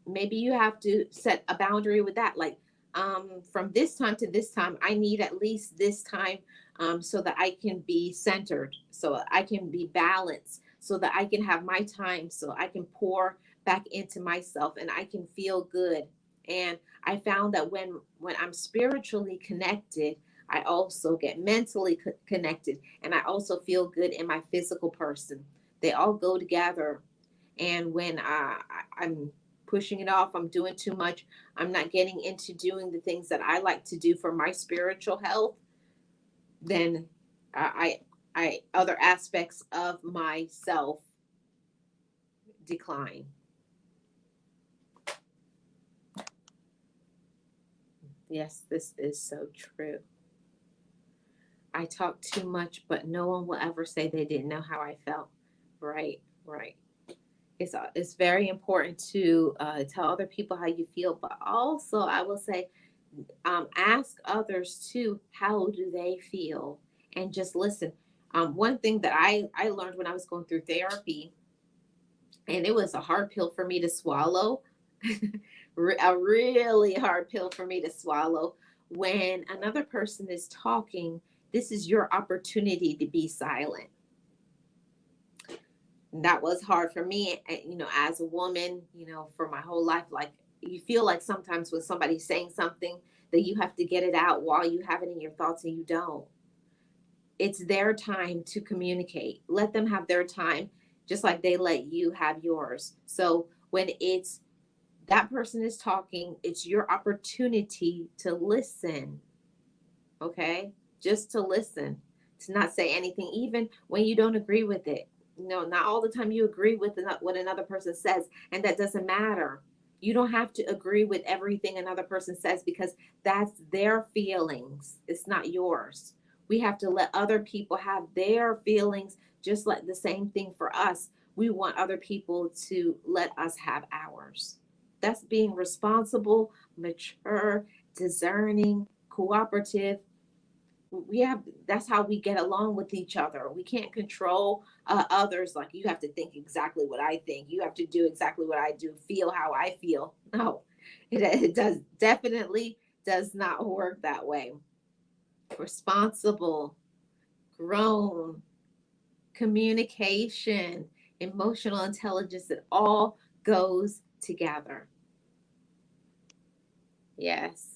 Speaker 1: maybe you have to set a boundary with that. Like, from this time to this time, I need at least this time so that I can be centered, so I can be balanced, so that I can have my time, so I can pour back into myself and I can feel good. And I found that when I'm spiritually connected, I also get mentally connected, and I also feel good in my physical person. They all go together. And when I'm pushing it off, I'm doing too much, I'm not getting into doing the things that I like to do for my spiritual health, then I other aspects of myself decline. Yes, this is so true. I talk too much, but no one will ever say they didn't know how I felt. Right, right. It's very important to tell other people how you feel, but also I will say, ask others too, how do they feel, and just listen. One thing that I learned when I was going through therapy, and it was a hard pill for me to swallow, a really hard pill for me to swallow. When another person is talking, this is your opportunity to be silent. That was hard for me, as a woman, for my whole life. Like, you feel like sometimes when somebody's saying something that you have to get it out while you have it in your thoughts, and you don't. It's their time to communicate. Let them have their time, just like they let you have yours. So when it's that person is talking, it's your opportunity to listen. Okay? Just to listen, to not say anything, even when you don't agree with it. Not all the time you agree with what another person says, and that doesn't matter. You don't have to agree with everything another person says, because that's their feelings. It's not yours. We have to let other people have their feelings, just like the same thing for us. We want other people to let us have ours. That's being responsible, mature, discerning, cooperative. We have That's how we get along with each other. We can't control others. Like, you have to think exactly what I think, you have to do exactly what I do, feel how I feel. No, it does definitely does not work that way. Responsible, grown, communication, emotional intelligence, it all goes together. Yes.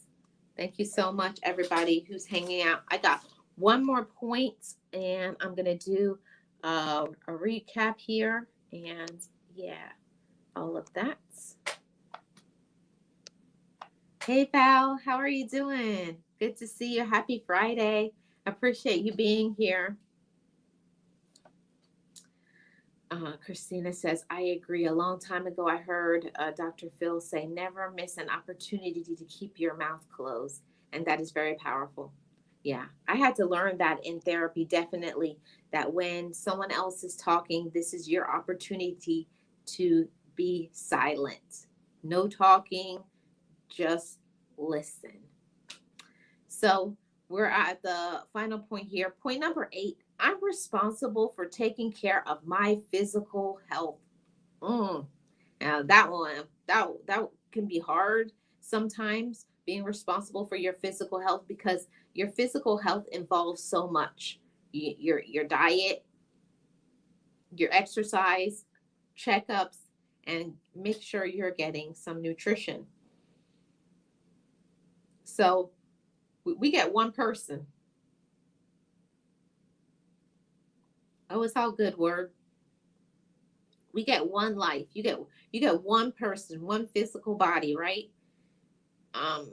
Speaker 1: Thank you so much, everybody who's hanging out. I got one more point, and I'm going to do a recap here. And yeah, all of that. Hey, Val, how are you doing? Good to see you. Happy Friday. I appreciate you being here. Christina says, I agree. A long time ago, I heard Dr. Phil say, never miss an opportunity to keep your mouth closed. And that is very powerful. Yeah, I had to learn that in therapy, definitely, that when someone else is talking, this is your opportunity to be silent. No talking, just listen. So we're at the final point here. Point number 8, I'm responsible for taking care of my physical health. Mm. Now that one, that can be hard sometimes, being responsible for your physical health, because your physical health involves so much. Your diet, your exercise, checkups, and make sure you're getting some nutrition. So we get one person. Oh, it's all good word. We get one life. You get one person, one physical body, right? Um,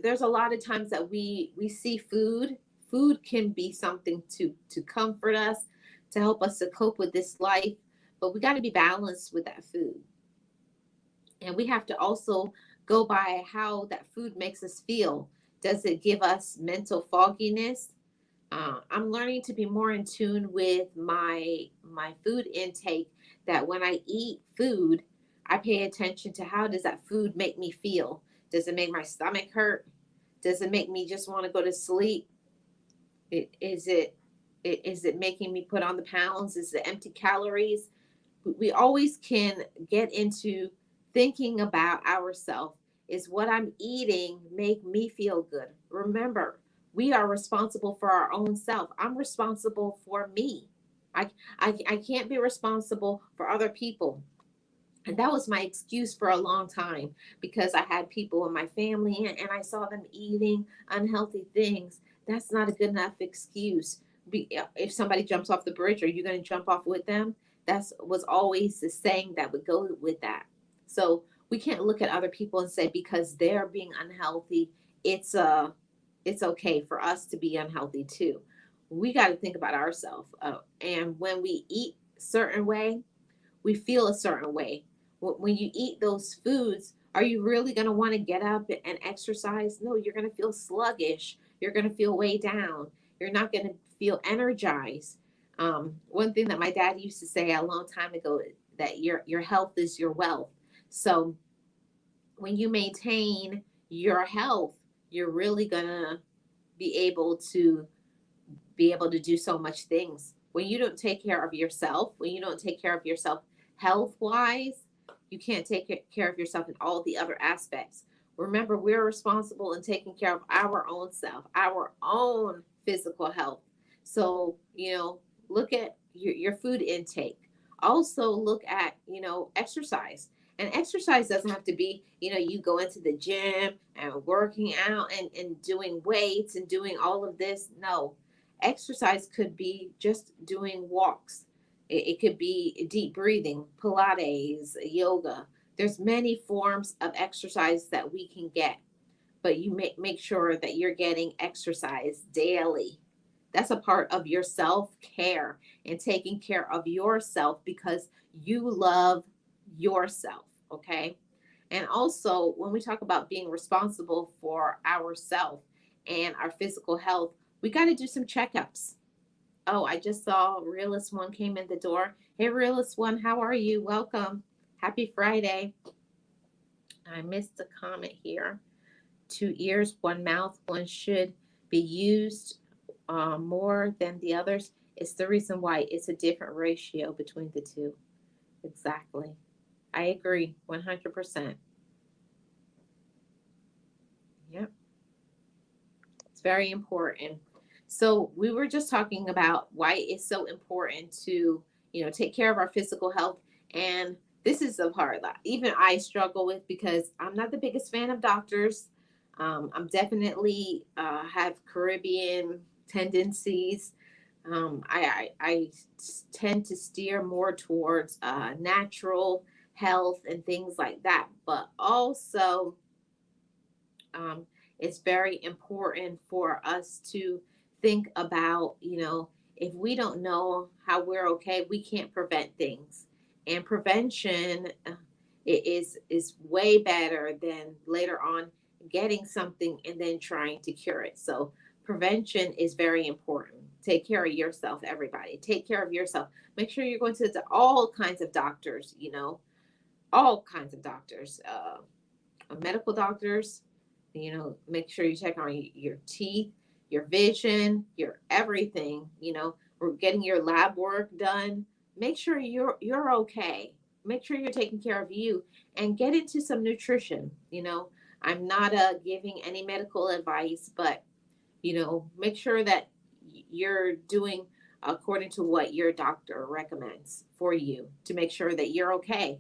Speaker 1: there's a lot of times that we see food. Food can be something to comfort us, to help us to cope with this life, but we got to be balanced with that food, and we have to also go by how that food makes us feel. Does it give us mental fogginess? I'm learning to be more in tune with my food intake. That when I eat food, I pay attention to how does that food make me feel. Does it make my stomach hurt? Does it make me just want to go to sleep? Is it making me put on the pounds? Is it empty calories? We always can get into thinking about ourselves. Is what I'm eating make me feel good? Remember, We are responsible for our own self. I'm responsible for me. I can't be responsible for other people. And that was my excuse for a long time, because I had people in my family and I saw them eating unhealthy things. That's not a good enough excuse. If somebody jumps off the bridge, are you going to jump off with them? That's was always the saying that would go with that. So we can't look at other people and say because they're being unhealthy, it's it's okay for us to be unhealthy too. We got to think about ourselves. And when we eat certain way, we feel a certain way. When you eat those foods, are you really going to want to get up and exercise? No, you're going to feel sluggish. You're going to feel way down. You're not going to feel energized. One thing that my dad used to say a long time ago, that your health is your wealth. So when you maintain your health, you're really going to be able to do so much things. When you don't take care of yourself, when you don't take care of yourself health wise, you can't take care of yourself in all the other aspects. Remember, we're responsible in taking care of our own self, our own physical health. So, look at your food intake. Also, look at, exercise. And exercise doesn't have to be, you go into the gym and working out and doing weights and doing all of this. No, exercise could be just doing walks. It could be deep breathing, Pilates, yoga. There's many forms of exercise that we can get, but you make sure that you're getting exercise daily. That's a part of your self care and taking care of yourself because you love yourself. Okay. And also, when we talk about being responsible for ourselves and our physical health, we got to do some checkups. Oh, I just saw Realist One came in the door. Hey, Realist One, how are you? Welcome. Happy Friday. I missed a comment here. Two ears, one mouth, one should be used more than the others. It's the reason why it's a different ratio between the two. Exactly. I agree 100%. Yep. It's very important. So we were just talking about why it's so important to, take care of our physical health. And this is the part that even I struggle with because I'm not the biggest fan of doctors. I'm definitely have Caribbean tendencies. I tend to steer more towards natural health and things like that. But also, um, it's very important for us to think about, if we don't know how we're okay, we can't prevent things. And prevention is way better than later on getting something and then trying to cure it. So prevention is very important. Take care of yourself, everybody. Take care of yourself. Make sure you're going to all kinds of doctors, all kinds of doctors, medical doctors. Make sure you check on your teeth, your vision, your everything. We're getting your lab work done. Make sure you're okay. Make sure you're taking care of you and get into some nutrition. I'm not giving any medical advice, but make sure that you're doing according to what your doctor recommends for you to make sure that you're okay,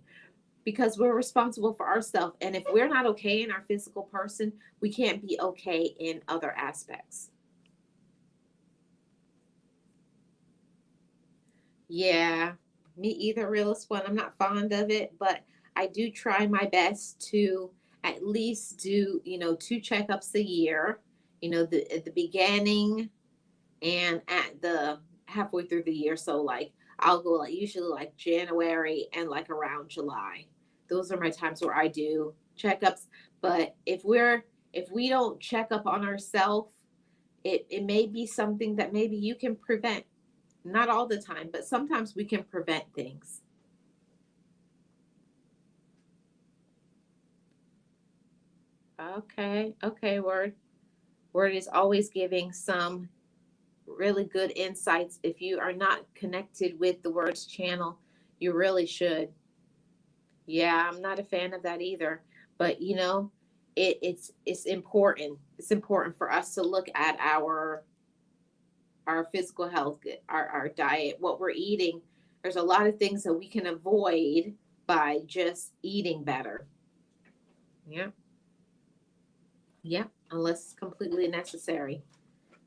Speaker 1: because we're responsible for ourselves. And if we're not okay in our physical person, we can't be okay in other aspects. Yeah, me either, Realist One. I'm not fond of it, but I do try my best to at least do, two checkups a year, at the beginning and at the halfway through the year. So like I'll go like usually like January and like around July. Those are my times where I do checkups. But if we don't check up on ourselves, it may be something that maybe you can prevent. Not all the time, but sometimes we can prevent things. Okay, okay, word. Word is always giving some really good insights. If you are not connected with the Words channel, you really should. Yeah, I'm not a fan of that either. But it's important. It's important for us to look at our physical health, our diet, what we're eating. There's a lot of things that we can avoid by just eating better. Yeah, yeah, unless it's completely necessary.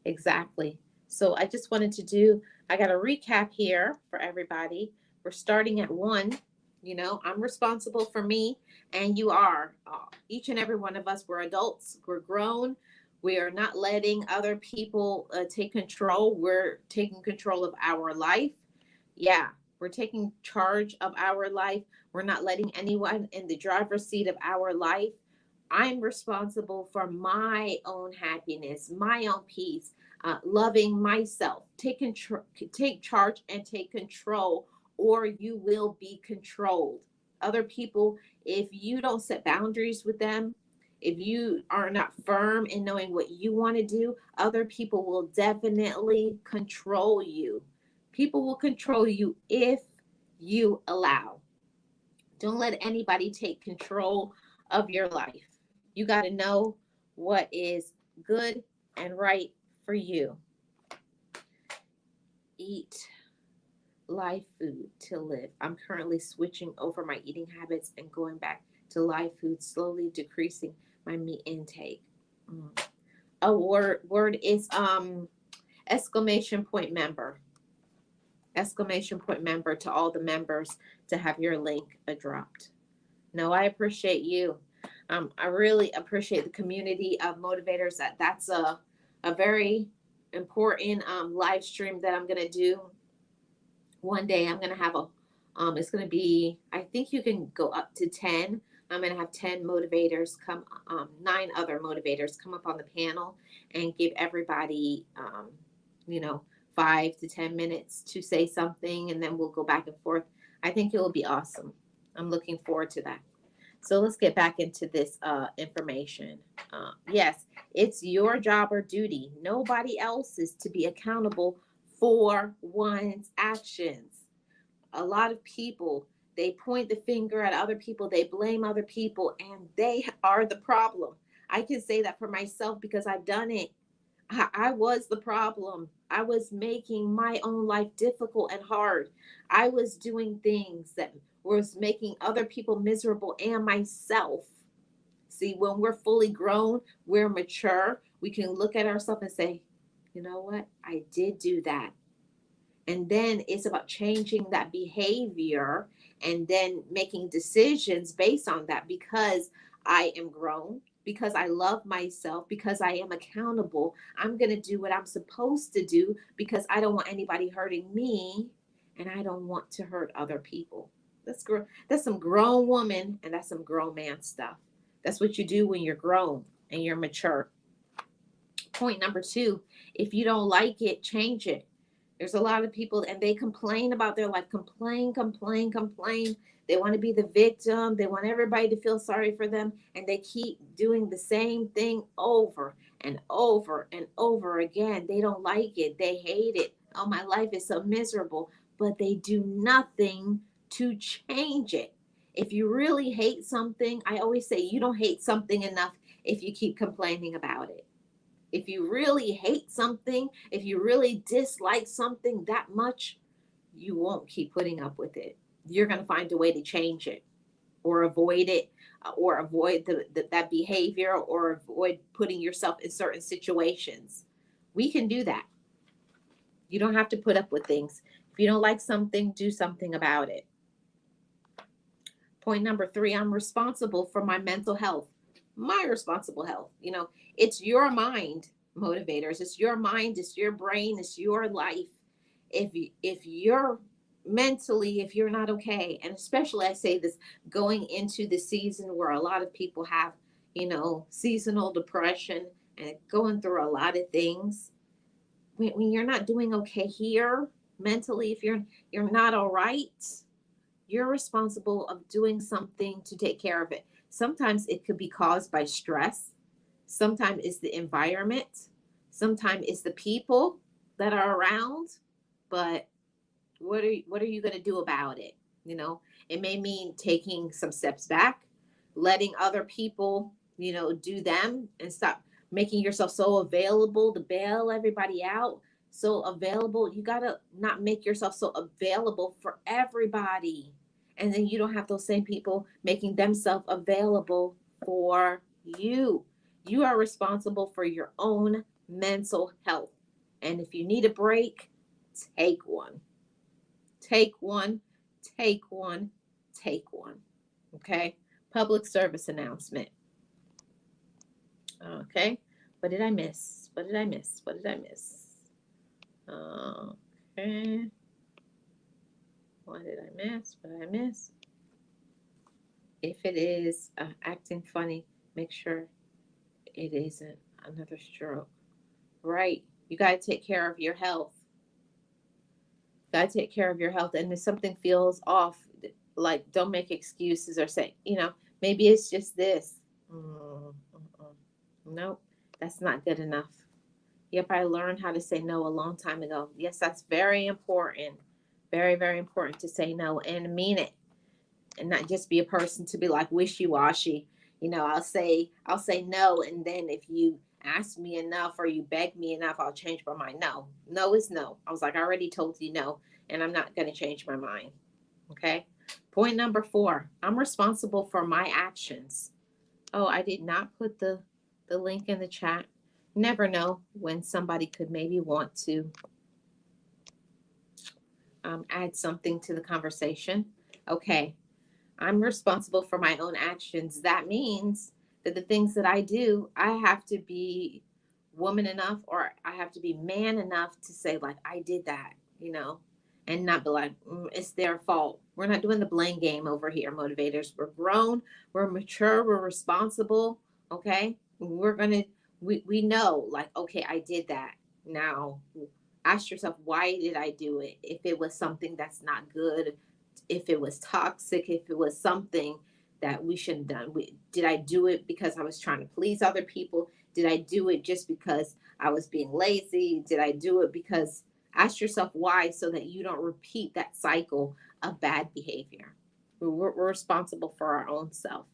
Speaker 1: Exactly. So I just wanted to do, I got a recap here for everybody. We're starting at one. You know, I'm responsible for me, and you are. Each and every one of us, we're adults, we're grown. We are not letting other people take control. We're taking control of our life. Yeah, we're taking charge of our life. We're not letting anyone in the driver's seat of our life. I'm responsible for my own happiness, my own peace, loving myself. Take charge and take control, or you will be controlled. Other people, if you don't set boundaries with them, if you are not firm in knowing what you want to do, other people will definitely control you. People will control you if you allow. Don't let anybody take control of your life. You got to know what is good and right for you. Eat live food to live. I'm currently switching over my eating habits and going back to live food, slowly decreasing my meat intake. Mm. A word is exclamation point member. Exclamation point member to all the members to have your link dropped. No, I appreciate you. I really appreciate the community of motivators. That's a very important live stream that I'm gonna do one day. I'm gonna have a it's gonna be, I think you can go up to 10. I'm gonna have 10 motivators come, 9 other motivators come up on the panel and give everybody you know 5 to 10 minutes to say something, and then we'll go back and forth. I think it will be awesome. I'm looking forward to that. So let's get back into this information. Yes, it's your job or duty, nobody else's, to be accountable for one's actions. A lot of people, they point the finger at other people, they blame other people, and they are the problem. I can say that for myself because I've done it. I was the problem. I was making my own life difficult and hard. I was doing things that was making other people miserable and myself. See, when we're fully grown, we're mature, we can look at ourselves and say, you know what? I did do that. And then it's about changing that behavior and then making decisions based on that, because I am grown, because I love myself, because I am accountable. I'm going to do what I'm supposed to do because I don't want anybody hurting me, and I don't want to hurt other people. That's some grown woman, and that's some grown man stuff. That's what you do when you're grown and you're mature. Point number 2, if you don't like it, change it. There's a lot of people and they complain about their life. Complain, complain, complain. They want to be the victim. They want everybody to feel sorry for them. And they keep doing the same thing over and over and over again. They don't like it. They hate it. Oh, my life is so miserable. But they do nothing to change it. If you really hate something, I always say you don't hate something enough if you keep complaining about it. If you really hate something, if you really dislike something that much, you won't keep putting up with it. You're going to find a way to change it or avoid it, or avoid that behavior, or avoid putting yourself in certain situations. We can do that. You don't have to put up with things. If you don't like something, do something about it. Point number 3, I'm responsible for my mental health. My responsible health. It's your mind, motivators. It's your mind, it's your brain, it's your life. If you're mentally, if you're not okay, and especially I say this going into the season where a lot of people have, seasonal depression and going through a lot of things. When you're not doing okay here mentally, if you're not all right, you're responsible of doing something to take care of it. Sometimes it could be caused by stress. Sometimes it's the environment. Sometimes it's the people that are around. But what are you going to do about it? It may mean taking some steps back, letting other people, do them and stop making yourself so available to bail everybody out. So available, you got to not make yourself so available for everybody. And then you don't have those same people making themselves available for you. You are responsible for your own mental health. And if you need a break, take one. Take one, take one, take one. Okay? Public service announcement. Okay. What did I miss? What did I miss? What did I miss? Okay. What did I miss? What did I miss? If it is acting funny, make sure it isn't another stroke. Right. You got to take care of your health. Got to take care of your health. And if something feels off, like don't make excuses or say, maybe it's just this. Nope, that's not good enough. Yep, I learned how to say no a long time ago. Yes, that's very important. Very, very important to say no and mean it. And not just be a person to be like wishy-washy. I'll say no, and then if you ask me enough or you beg me enough, I'll change my mind. No. No is no. I was like, I already told you no, and I'm not going to change my mind. Okay? Point number 4. I'm responsible for my actions. Oh, I did not put the link in the chat. Never know when somebody could maybe want to add something to the conversation. Okay, I'm responsible for my own actions. That means that the things that I do, I have to be woman enough or I have to be man enough to say, like, I did that, and not be like, it's their fault. We're not doing the blame game over here, motivators. We're grown, we're mature, we're responsible, okay? We know, like, okay, I did that. Now, ask yourself, why did I do it? If it was something that's not good, if it was toxic, if it was something that we shouldn't have done. Did I do it because I was trying to please other people? Did I do it just because I was being lazy? Did I do it because, ask yourself why, so that you don't repeat that cycle of bad behavior. We're responsible for our own self.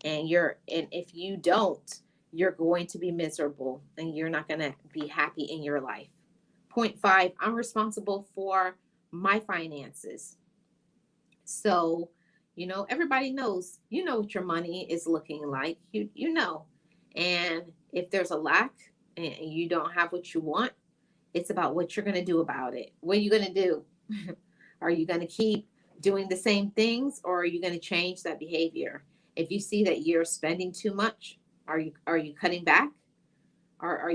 Speaker 1: And if you don't, you're going to be miserable and you're not going to be happy in your life. Point 5, I'm responsible for my finances. So, everybody knows, what your money is looking like. You know. And if there's a lack and you don't have what you want, it's about what you're going to do about it. What are you going to do? Are you going to keep doing the same things, or are you going to change that behavior? If you see that you're spending too much, are you cutting back? Or are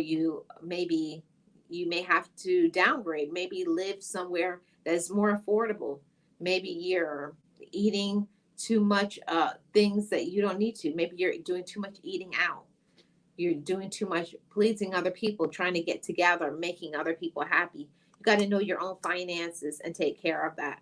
Speaker 1: maybe you may have to downgrade, maybe live somewhere that's more affordable. Maybe you're eating too much things that you don't need to. Maybe you're doing too much eating out. You're doing too much pleasing other people, trying to get together, making other people happy. You got to know your own finances and take care of that.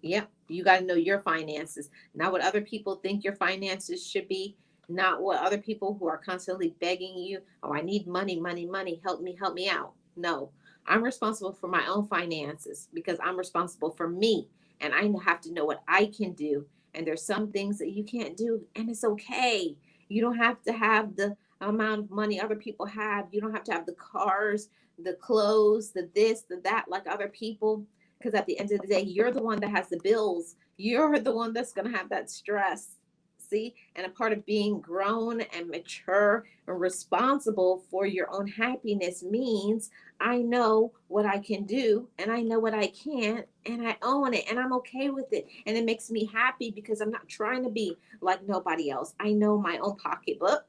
Speaker 1: Yep, you got to know your finances, not what other people think your finances should be, not what other people who are constantly begging you, oh, I need money, money, money, help me out. No, I'm responsible for my own finances because I'm responsible for me, and I have to know what I can do. And there's some things that you can't do, and it's okay. You don't have to have the amount of money other people have. You don't have to have the cars, the clothes, the this, the that, like other people, because at the end of the day, you're the one that has the bills. You're the one that's going to have that stress. See? And a part of being grown and mature and responsible for your own happiness means I know what I can do and I know what I can't, and I own it and I'm okay with it. And it makes me happy because I'm not trying to be like nobody else. I know my own pocketbook.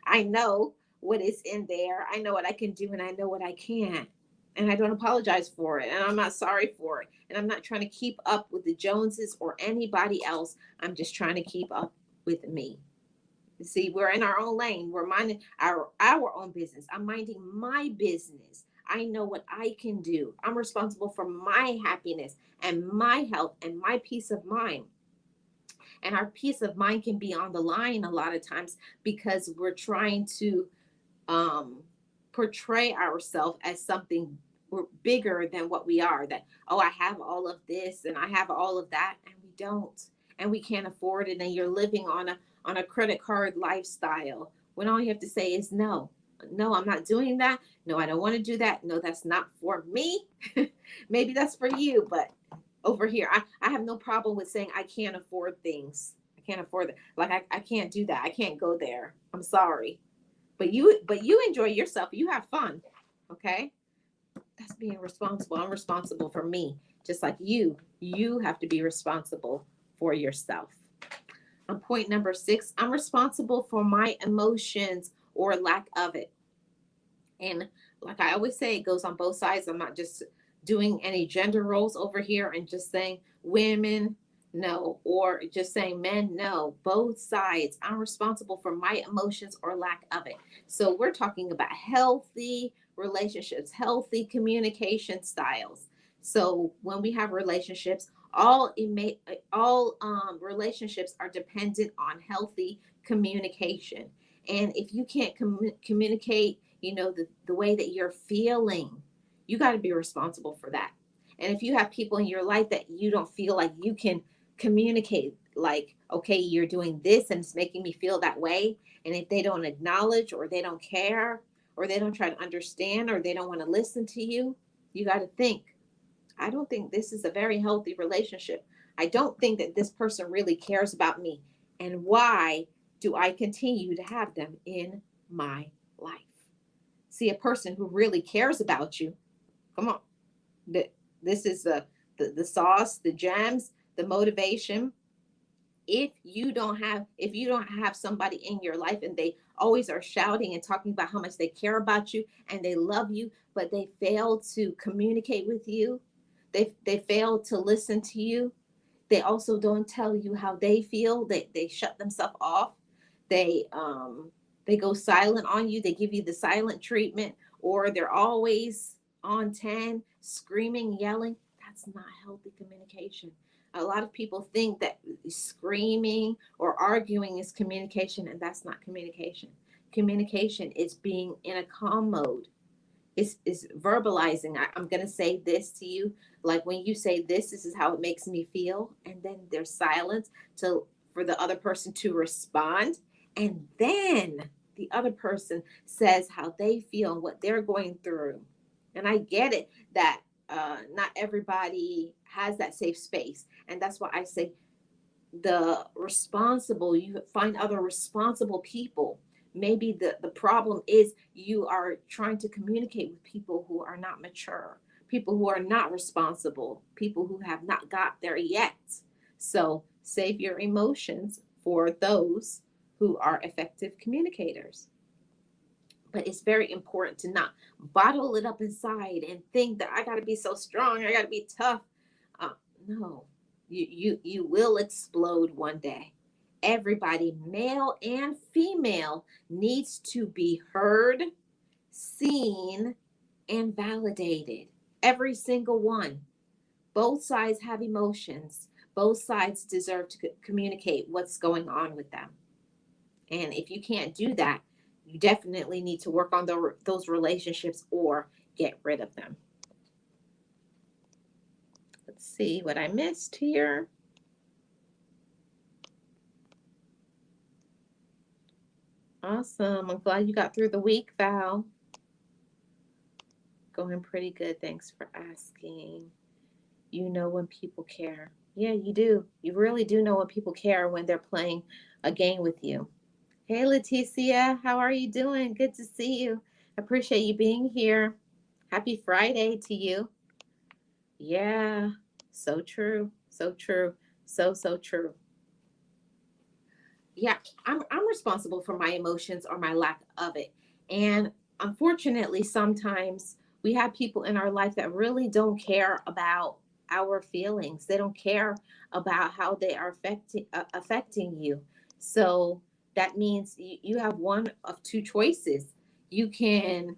Speaker 1: I know what is in there. I know what I can do and I know what I can't. And I don't apologize for it. And I'm not sorry for it. And I'm not trying to keep up with the Joneses or anybody else. I'm just trying to keep up with me. You see, we're in our own lane. We're minding our own business. I'm minding my business. I know what I can do. I'm responsible for my happiness and my health and my peace of mind. And our peace of mind can be on the line a lot of times because we're trying to portray ourselves as something bigger than what we are. That, oh, I have all of this and I have all of that, and we don't, and we can't afford it. And you're living on on a credit card lifestyle when all you have to say is no. No, I'm not doing that. No, I don't want to do that. No, that's not for me. Maybe that's for you, but over here, I have no problem with saying I can't afford things. I can't afford it. Like I can't do that. I can't go there. I'm sorry. But you enjoy yourself. You have fun. Okay? That's being responsible. I'm responsible for me. Just like you have to be responsible for yourself. On point number 6, I'm responsible for my emotions or lack of it. And like I always say, it goes on both sides. I'm not just doing any gender roles over here and just saying women, no, or just saying men, no. Both sides. I'm responsible for my emotions or lack of it. So we're talking about healthy relationships, healthy communication styles. So when we have relationships, all relationships are dependent on healthy communication. And if you can't communicate, the way that you're feeling, you got to be responsible for that. And if you have people in your life that you don't feel like you can communicate, like, okay, you're doing this and it's making me feel that way, and if they don't acknowledge, or they don't care, or they don't try to understand, or they don't want to listen to you, you got to think, I don't think this is a very healthy relationship. I don't think that this person really cares about me. And why do I continue to have them in my life? See, a person who really cares about you, come on. This is the sauce, the gems, the motivation. If you don't have somebody in your life and they always are shouting and talking about how much they care about you and they love you, but they fail to communicate with you, they fail to listen to you, they also don't tell you how they feel, they shut themselves off, they go silent on you, they give you the silent treatment, or they're always on 10 screaming, yelling. That's not healthy communication. A lot of people think that screaming or arguing is communication, and that's not communication. Communication is being in a calm mode. It's verbalizing. I'm going to say this to you. Like when you say this is how it makes me feel. And then there's silence for the other person to respond. And then the other person says how they feel and what they're going through. And I get it that not everybody has that safe space. And that's why I say you find other responsible people. Maybe the problem is you are trying to communicate with people who are not mature, people who are not responsible, people who have not got there yet. So save your emotions for those who are effective communicators. But it's very important to not bottle it up inside and think that I got to be so strong, I got to be tough. No, you will explode one day. Everybody, male and female, needs to be heard, seen, and validated. Every single one. Both sides have emotions. Both sides deserve to communicate what's going on with them. And if you can't do that, you definitely need to work on those relationships or get rid of them. Let's see what I missed here. Awesome. I'm glad you got through the week, Val. Going pretty good. Thanks for asking. You know when people care. Yeah, you do. You really do know when people care when they're playing a game with you. Hey, Leticia, how are you doing? Good to see you. Appreciate you being here. Happy Friday to you. Yeah, so true. So true. So true. Yeah, I'm responsible for my emotions or my lack of it. And unfortunately, sometimes we have people in our life that really don't care about our feelings. They don't care about how they are affecting you. So that means you have one of two choices. You can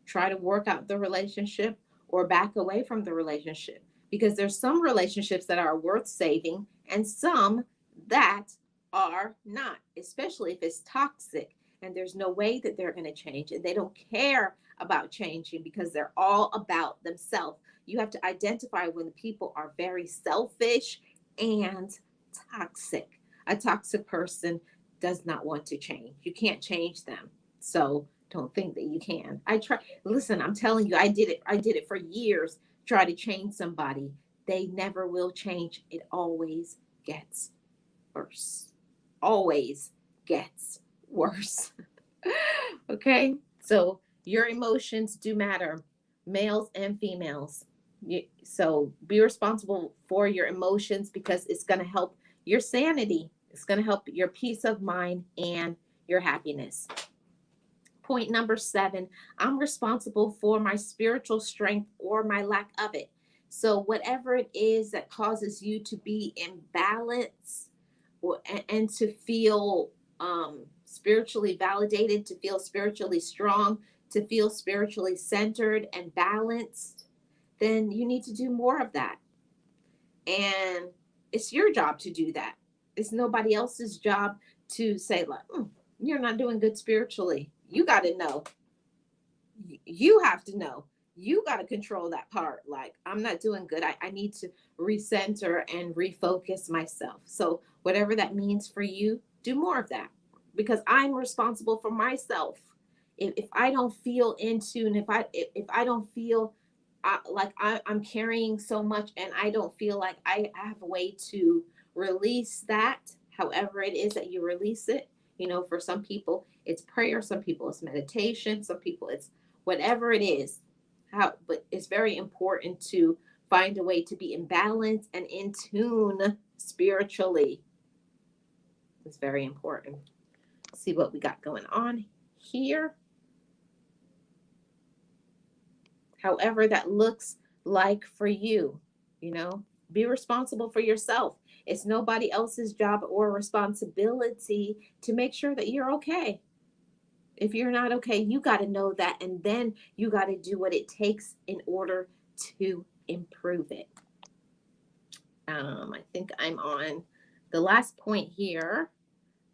Speaker 1: try to work out the relationship or back away from the relationship, because there's some relationships that are worth saving and some that are not, especially if it's toxic and there's no way that they're going to change and they don't care about changing because they're all about themselves. You have to identify when the people are very selfish and toxic. A toxic person does not want to change. You can't change them. So don't think that you can. I try, listen, I'm telling you, I did it for years, try to change somebody. They never will change. It always gets worse. Always gets worse. Okay? So your emotions do matter, males and females. So be responsible for your emotions because it's going to help your sanity. It's going to help your peace of mind and your happiness. Point number 7, I'm responsible for my spiritual strength or my lack of it. So, whatever it is that causes you to be in balance and to feel spiritually validated, to feel spiritually strong, to feel spiritually centered and balanced, then you need to do more of that. And it's your job to do that. It's nobody else's job to say, like, you're not doing good spiritually. You got to know. You have to know. You got to control that part. Like, I'm not doing good. I need to recenter and refocus myself. So, whatever that means for you, do more of that because I'm responsible for myself. If I don't feel in tune, if I don't feel I'm carrying so much and I don't feel like I have a way to release that, however it is that you release it. For some people it's prayer, some people it's meditation, some people it's whatever it is. But it's very important to find a way to be in balance and in tune spiritually. It's very important. See what we got going on here. However that looks like for you, you know, be responsible for yourself. It's nobody else's job or responsibility to make sure that you're okay. If you're not okay, you got to know that, and then you got to do what it takes in order to improve it. I think I'm on the last point here.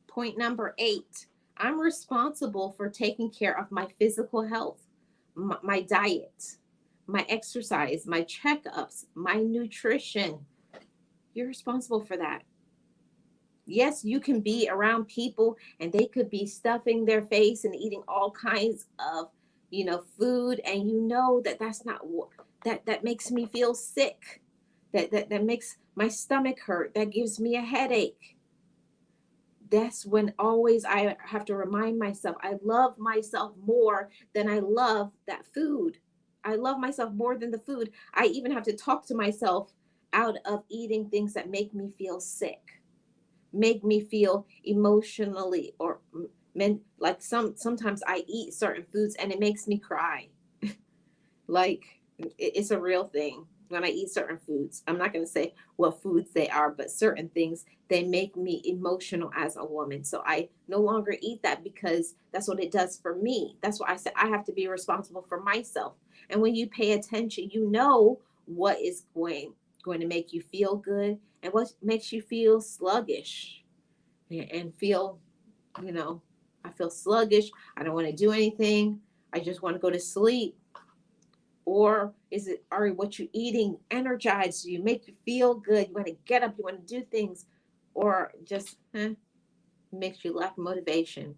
Speaker 1: Point number 8, I'm responsible for taking care of my physical health, my diet, my exercise, my checkups, my nutrition. You're responsible for that. Yes, you can be around people and they could be stuffing their face and eating all kinds of, food, and that that's not what that makes me feel sick. That makes my stomach hurt. That gives me a headache. That's when always I have to remind myself I love myself more than I love that food. I love myself more than the food. I even have to talk to myself out of eating things that make me feel sick, make me feel emotionally or like sometimes I eat certain foods and it makes me cry. Like it's a real thing. When I eat certain foods, I'm not going to say what foods they are, but certain things, they make me emotional as a woman. So I no longer eat that because that's what it does for me. That's why I said I have to be responsible for myself. And when you pay attention, you know what is going to make you feel good and what makes you feel sluggish and feel, you know, I feel sluggish. I don't want to do anything. I just want to go to sleep. Or is it, are what you're eating energizes you, make you feel good? You want to get up, you want to do things, or just makes you lack motivation?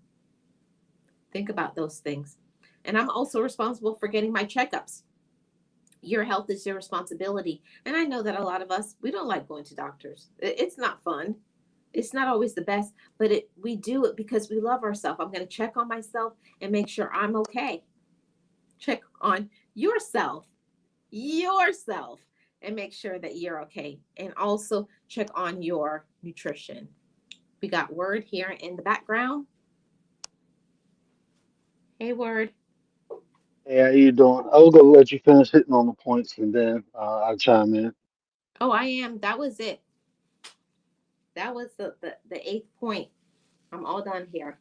Speaker 1: Think about those things. And I'm also responsible for getting my checkups. Your health is your responsibility. And I know that a lot of us, we don't like going to doctors. It's not fun. It's not always the best, but we do it because we love ourselves. I'm going to check on myself and make sure I'm okay. Check on yourself and make sure that you're okay, and also check on your nutrition. We got Word here in the background. Hey, Word.
Speaker 3: Hey, how you doing? I was gonna let you finish hitting on the points, and then I'll chime in.
Speaker 1: Oh, I am. That was it. That was the eighth point. I'm all done here.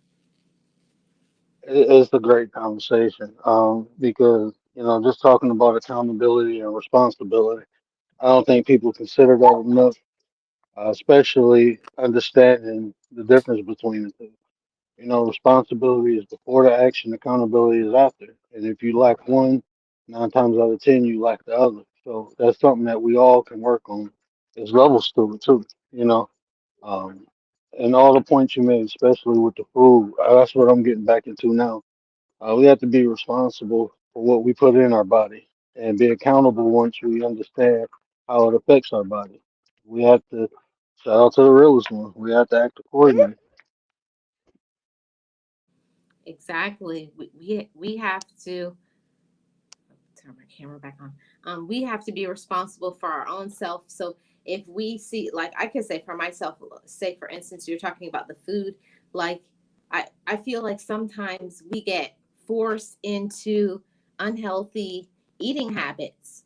Speaker 3: It's a great conversation, because just talking about accountability and responsibility, I don't think people consider that enough, especially understanding the difference between the two. Responsibility is before the action, accountability is after. And if you lack one, 9 times out of 10, you lack the other. So that's something that we all can work on. There's levels to it too. Um, And all the points you made, especially with the food, that's what I'm getting back into now. We have to be responsible for what we put in our body and be accountable once we understand how it affects our body. We have to shout out to the realest one. We have to act accordingly.
Speaker 1: Exactly. We have to turn my camera back on. We have to be responsible for our own self. So if we see, like I can say for myself, say for instance, you're talking about the food, like I feel like sometimes we get forced into unhealthy eating habits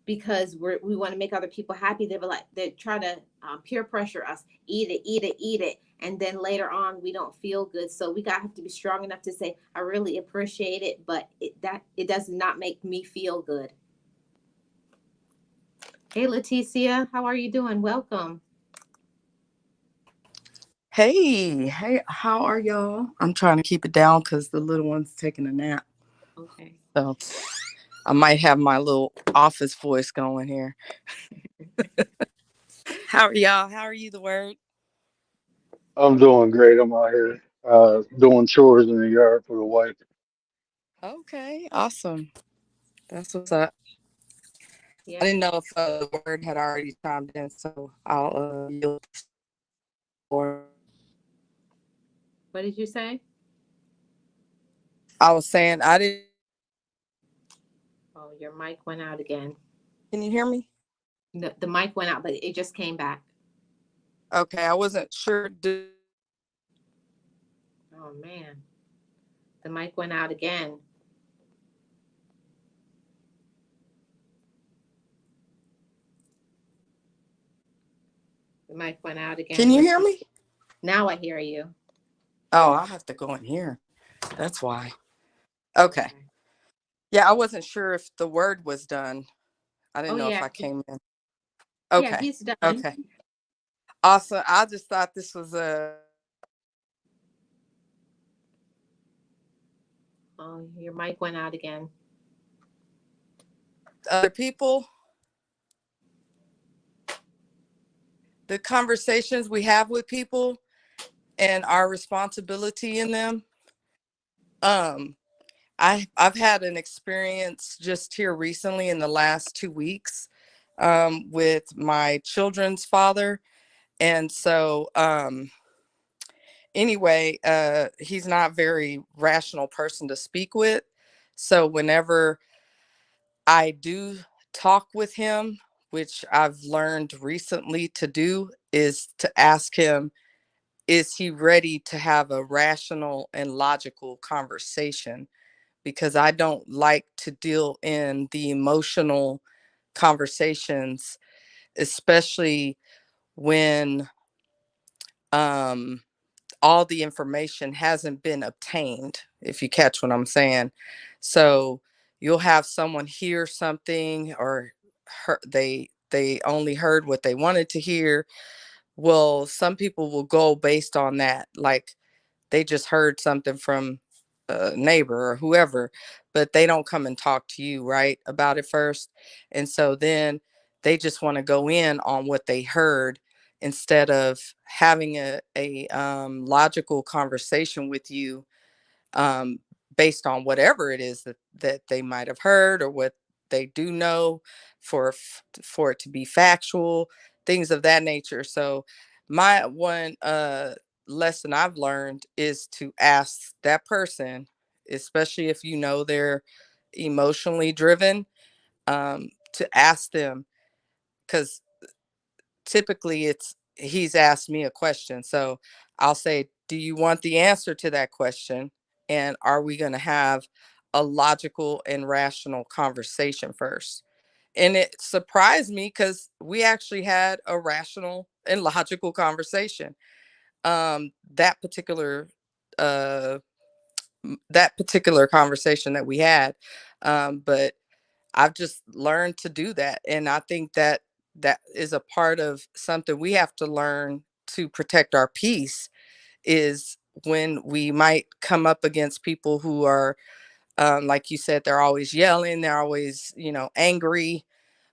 Speaker 1: because we want to make other people happy. They try to peer pressure us, eat it, eat it, eat it, and then later on we don't feel good. So we got have to be strong enough to say, I really appreciate it, but it does not make me feel good. Hey Leticia, how are you doing? Welcome.
Speaker 4: Hey, how are y'all? I'm trying to keep it down because the little one's taking a nap.
Speaker 1: Okay.
Speaker 4: So I might have my little office voice going here. How are y'all? How are you, the word?
Speaker 3: I'm doing great. I'm out here doing chores in the yard for the wife.
Speaker 4: Okay, awesome. That's what's up. I
Speaker 1: Yeah.
Speaker 4: didn't know if the word had already chimed in, so I'll yield for.
Speaker 1: What did you say?
Speaker 4: I was saying I didn't.
Speaker 1: Oh, your mic went out again.
Speaker 4: Can you hear me?
Speaker 1: The mic went out, but it just came back.
Speaker 4: Okay, I wasn't sure.
Speaker 1: Oh man, the mic went out again. The mic went out
Speaker 4: Can
Speaker 1: again.
Speaker 4: you hear me?
Speaker 1: Now I hear you.
Speaker 4: Oh, I'll have to go in here. That's why. Okay.
Speaker 1: Okay.
Speaker 4: Yeah, I wasn't sure if the word was done. I
Speaker 1: Oh
Speaker 4: didn't know if
Speaker 1: yeah,
Speaker 4: I came in.
Speaker 1: yeah,
Speaker 4: Okay.
Speaker 1: he's done.
Speaker 4: Okay. Awesome. I just thought this was a
Speaker 1: Oh, your mic went out again.
Speaker 4: other people, the conversations we have with people and our responsibility in them. Um, I've had an experience just here recently in the last 2 weeks with my children's father. And so anyway, he's not very rational person to speak with. So whenever I do talk with him, which I've learned recently to do, is to ask him, is he ready to have a rational and logical conversation? Because I don't like to deal in the emotional conversations, especially when um, all the information hasn't been obtained, if you catch what I'm saying. So you'll have someone hear something or they only heard what they wanted to hear. Well, some people will go based on that, like they just heard something from a neighbor or whoever, but they don't come and talk to you, right, about it first. And so then they just want to go in on what they heard instead of having a logical conversation with you, um, based on whatever it is that they might have heard or what they do know, for it to be factual, things of that nature. So my one lesson I've learned is to ask that person, especially if you know they're emotionally driven, to ask them, because typically it's he's asked me a question. So I'll say, do you want the answer to that question? And are we going to have a logical and rational conversation first? And it surprised me because we actually had a rational and logical conversation. That particular uh that particular conversation that we had. But I've just learned to do that. And I think that that is a part of something we have to learn to protect our peace, is when we might come up against people who are, like you said, they're always yelling, they're always, angry,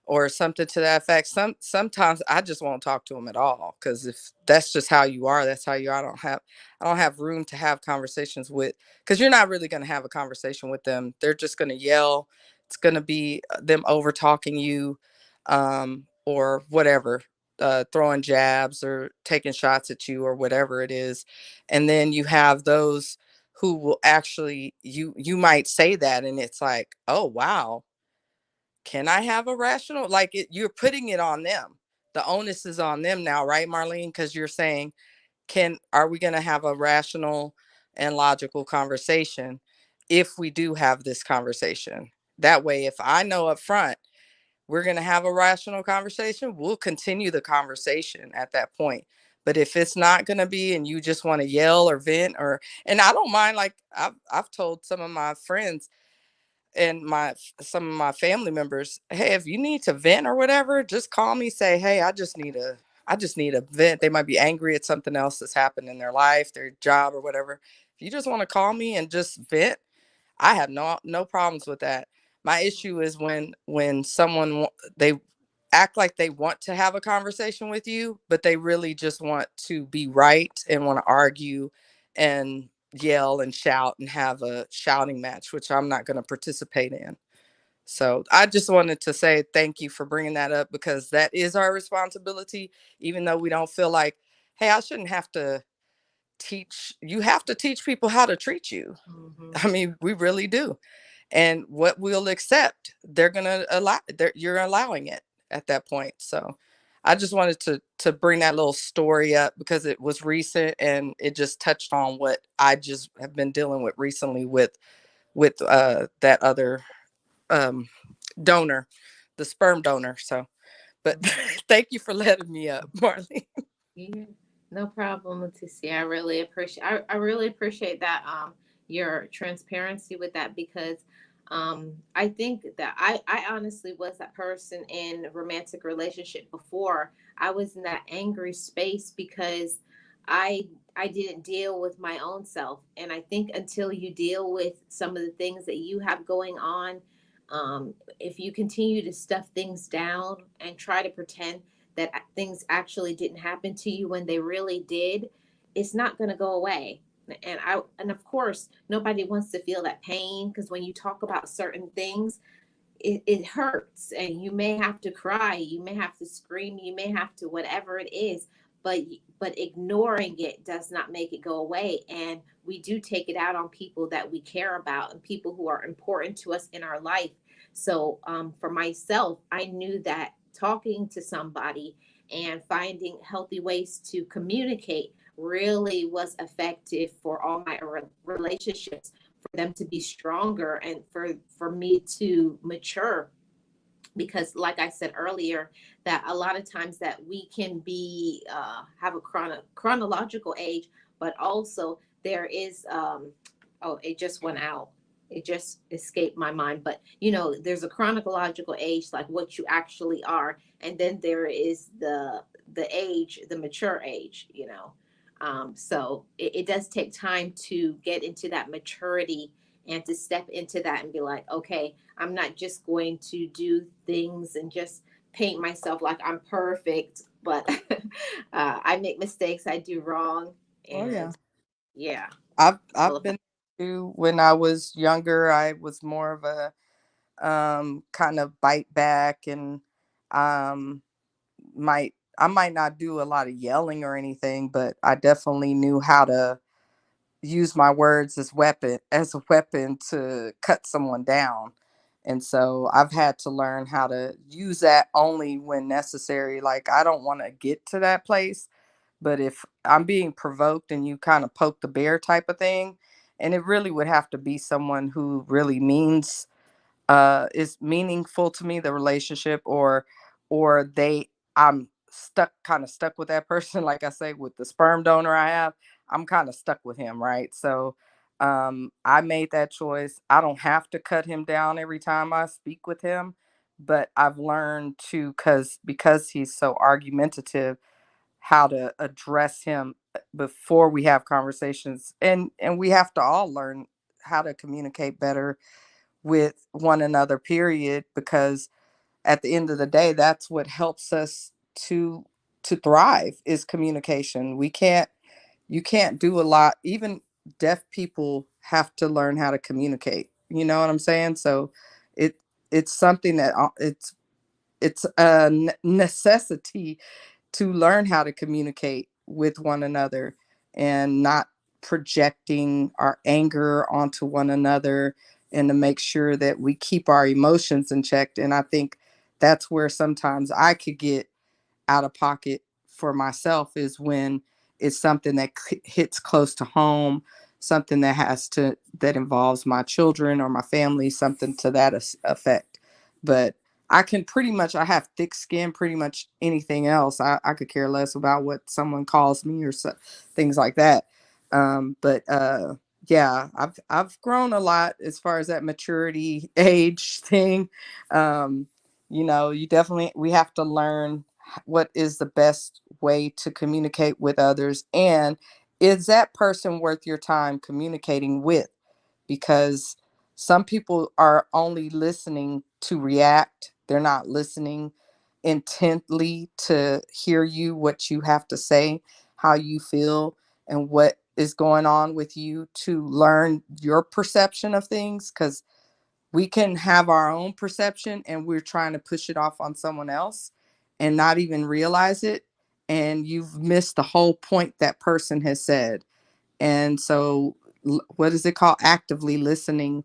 Speaker 4: or something to that effect. Sometimes I just won't talk to them at all, because if that's just how you are, that's how you are. I don't have room to have conversations with, because you're not really going to have a conversation with them. They're just going to yell. It's going to be them over talking you, or whatever, throwing jabs or taking shots at you or whatever it is. And then you have those who will actually, you might say that and it's like, oh wow, can I have a rational, like you're putting it on them. The onus is on them now, right, Marlene? Because you're saying, are we going to have a rational and logical conversation if we do have this conversation? That way, if I know up front we're going to have a rational conversation, we'll continue the conversation at that point. But if it's not going to be, and you just want to yell or vent, or, and I don't mind, like I've told some of my friends and some of my family members, hey, if you need to vent or whatever, just call me, say, hey, I just need a vent. They might be angry at something else that's happened in their life, their job or whatever. If you just want to call me and just vent, I have no problems with that. My issue is when someone, they act like they want to have a conversation with you, but they really just want to be right and want to argue and yell and shout and have a shouting match, which I'm not going to participate in. So I just wanted to say thank you for bringing that up, because that is our responsibility, even though we don't feel like, hey, I shouldn't have to teach. You have to teach people how to treat you.
Speaker 1: Mm-hmm.
Speaker 4: I mean, we really do. And what we'll accept, they're going to allow, you're allowing it at that point. So I just wanted to bring that little story up because it was recent and it just touched on what I just have been dealing with recently with that other um donor, the sperm donor. So, but thank you for letting me up, Marley.
Speaker 1: Yeah, no problem, Leticia. I really appreciate that your transparency with that, because I think that I honestly was that person in a romantic relationship before. I was in that angry space because I didn't deal with my own self. And I think until you deal with some of the things that you have going on, if you continue to stuff things down and try to pretend that things actually didn't happen to you when they really did, it's not going to go away. And of course, nobody wants to feel that pain, because when you talk about certain things, it hurts, and you may have to cry, you may have to scream, you may have to whatever it is, but ignoring it does not make it go away. And we do take it out on people that we care about and people who are important to us in our life. So for myself, I knew that talking to somebody and finding healthy ways to communicate really was effective for all my relationships, for them to be stronger and for me to mature. Because like I said earlier, that a lot of times that we can be have a chronological age, but also there is oh, it just went out, it just escaped my mind, but there's a chronological age, like what you actually are, and then there is the age, the mature age. So it does take time to get into that maturity and to step into that and be like, okay, I'm not just going to do things and just paint myself like I'm perfect, but I make mistakes, I do wrong.
Speaker 4: Oh yeah.
Speaker 1: And yeah, all
Speaker 4: I've
Speaker 1: of that.
Speaker 4: been through, when I was younger, I was more of a kind of bite back, and um I might not do a lot of yelling or anything, but I definitely knew how to use my words as a weapon to cut someone down. And so I've had to learn how to use that only when necessary. Like, I don't want to get to that place, but if I'm being provoked and you kind of poke the bear type of thing, and it really would have to be someone who really means, is meaningful to me, the relationship, or they, I'm stuck with that person. Like I say, with the sperm donor I have, I'm kind of stuck with him, right? So I made that choice. I don't have to cut him down every time I speak with him, but I've learned to, because he's so argumentative, how to address him before we have conversations. And we have to all learn how to communicate better with one another, period, because at the end of the day, that's what helps us to thrive is communication. We can't You can't do a lot. Even deaf people have to learn how to communicate. You know what I'm saying? So it it's something that it's a necessity to learn how to communicate with one another and not projecting our anger onto one another, and to make sure that we keep our emotions in check. And I think that's where sometimes I could get out of pocket for myself, is when it's something that hits close to home, something that involves my children or my family, something to that effect. But I can pretty much, I have thick skin, pretty much anything else I could care less about what someone calls me or things like that. But yeah, I've grown a lot as far as that maturity age thing. um you definitely, we have to learn what is the best way to communicate with others, and is that person worth your time communicating with? Because some people are only listening to react. They're not listening intently to hear you, what you have to say, how you feel, and what is going on with you, to learn your perception of things. Because we can have our own perception and we're trying to push it off on someone else and not even realize it, and you've missed the whole point that person has said. And so what is it called, actively listening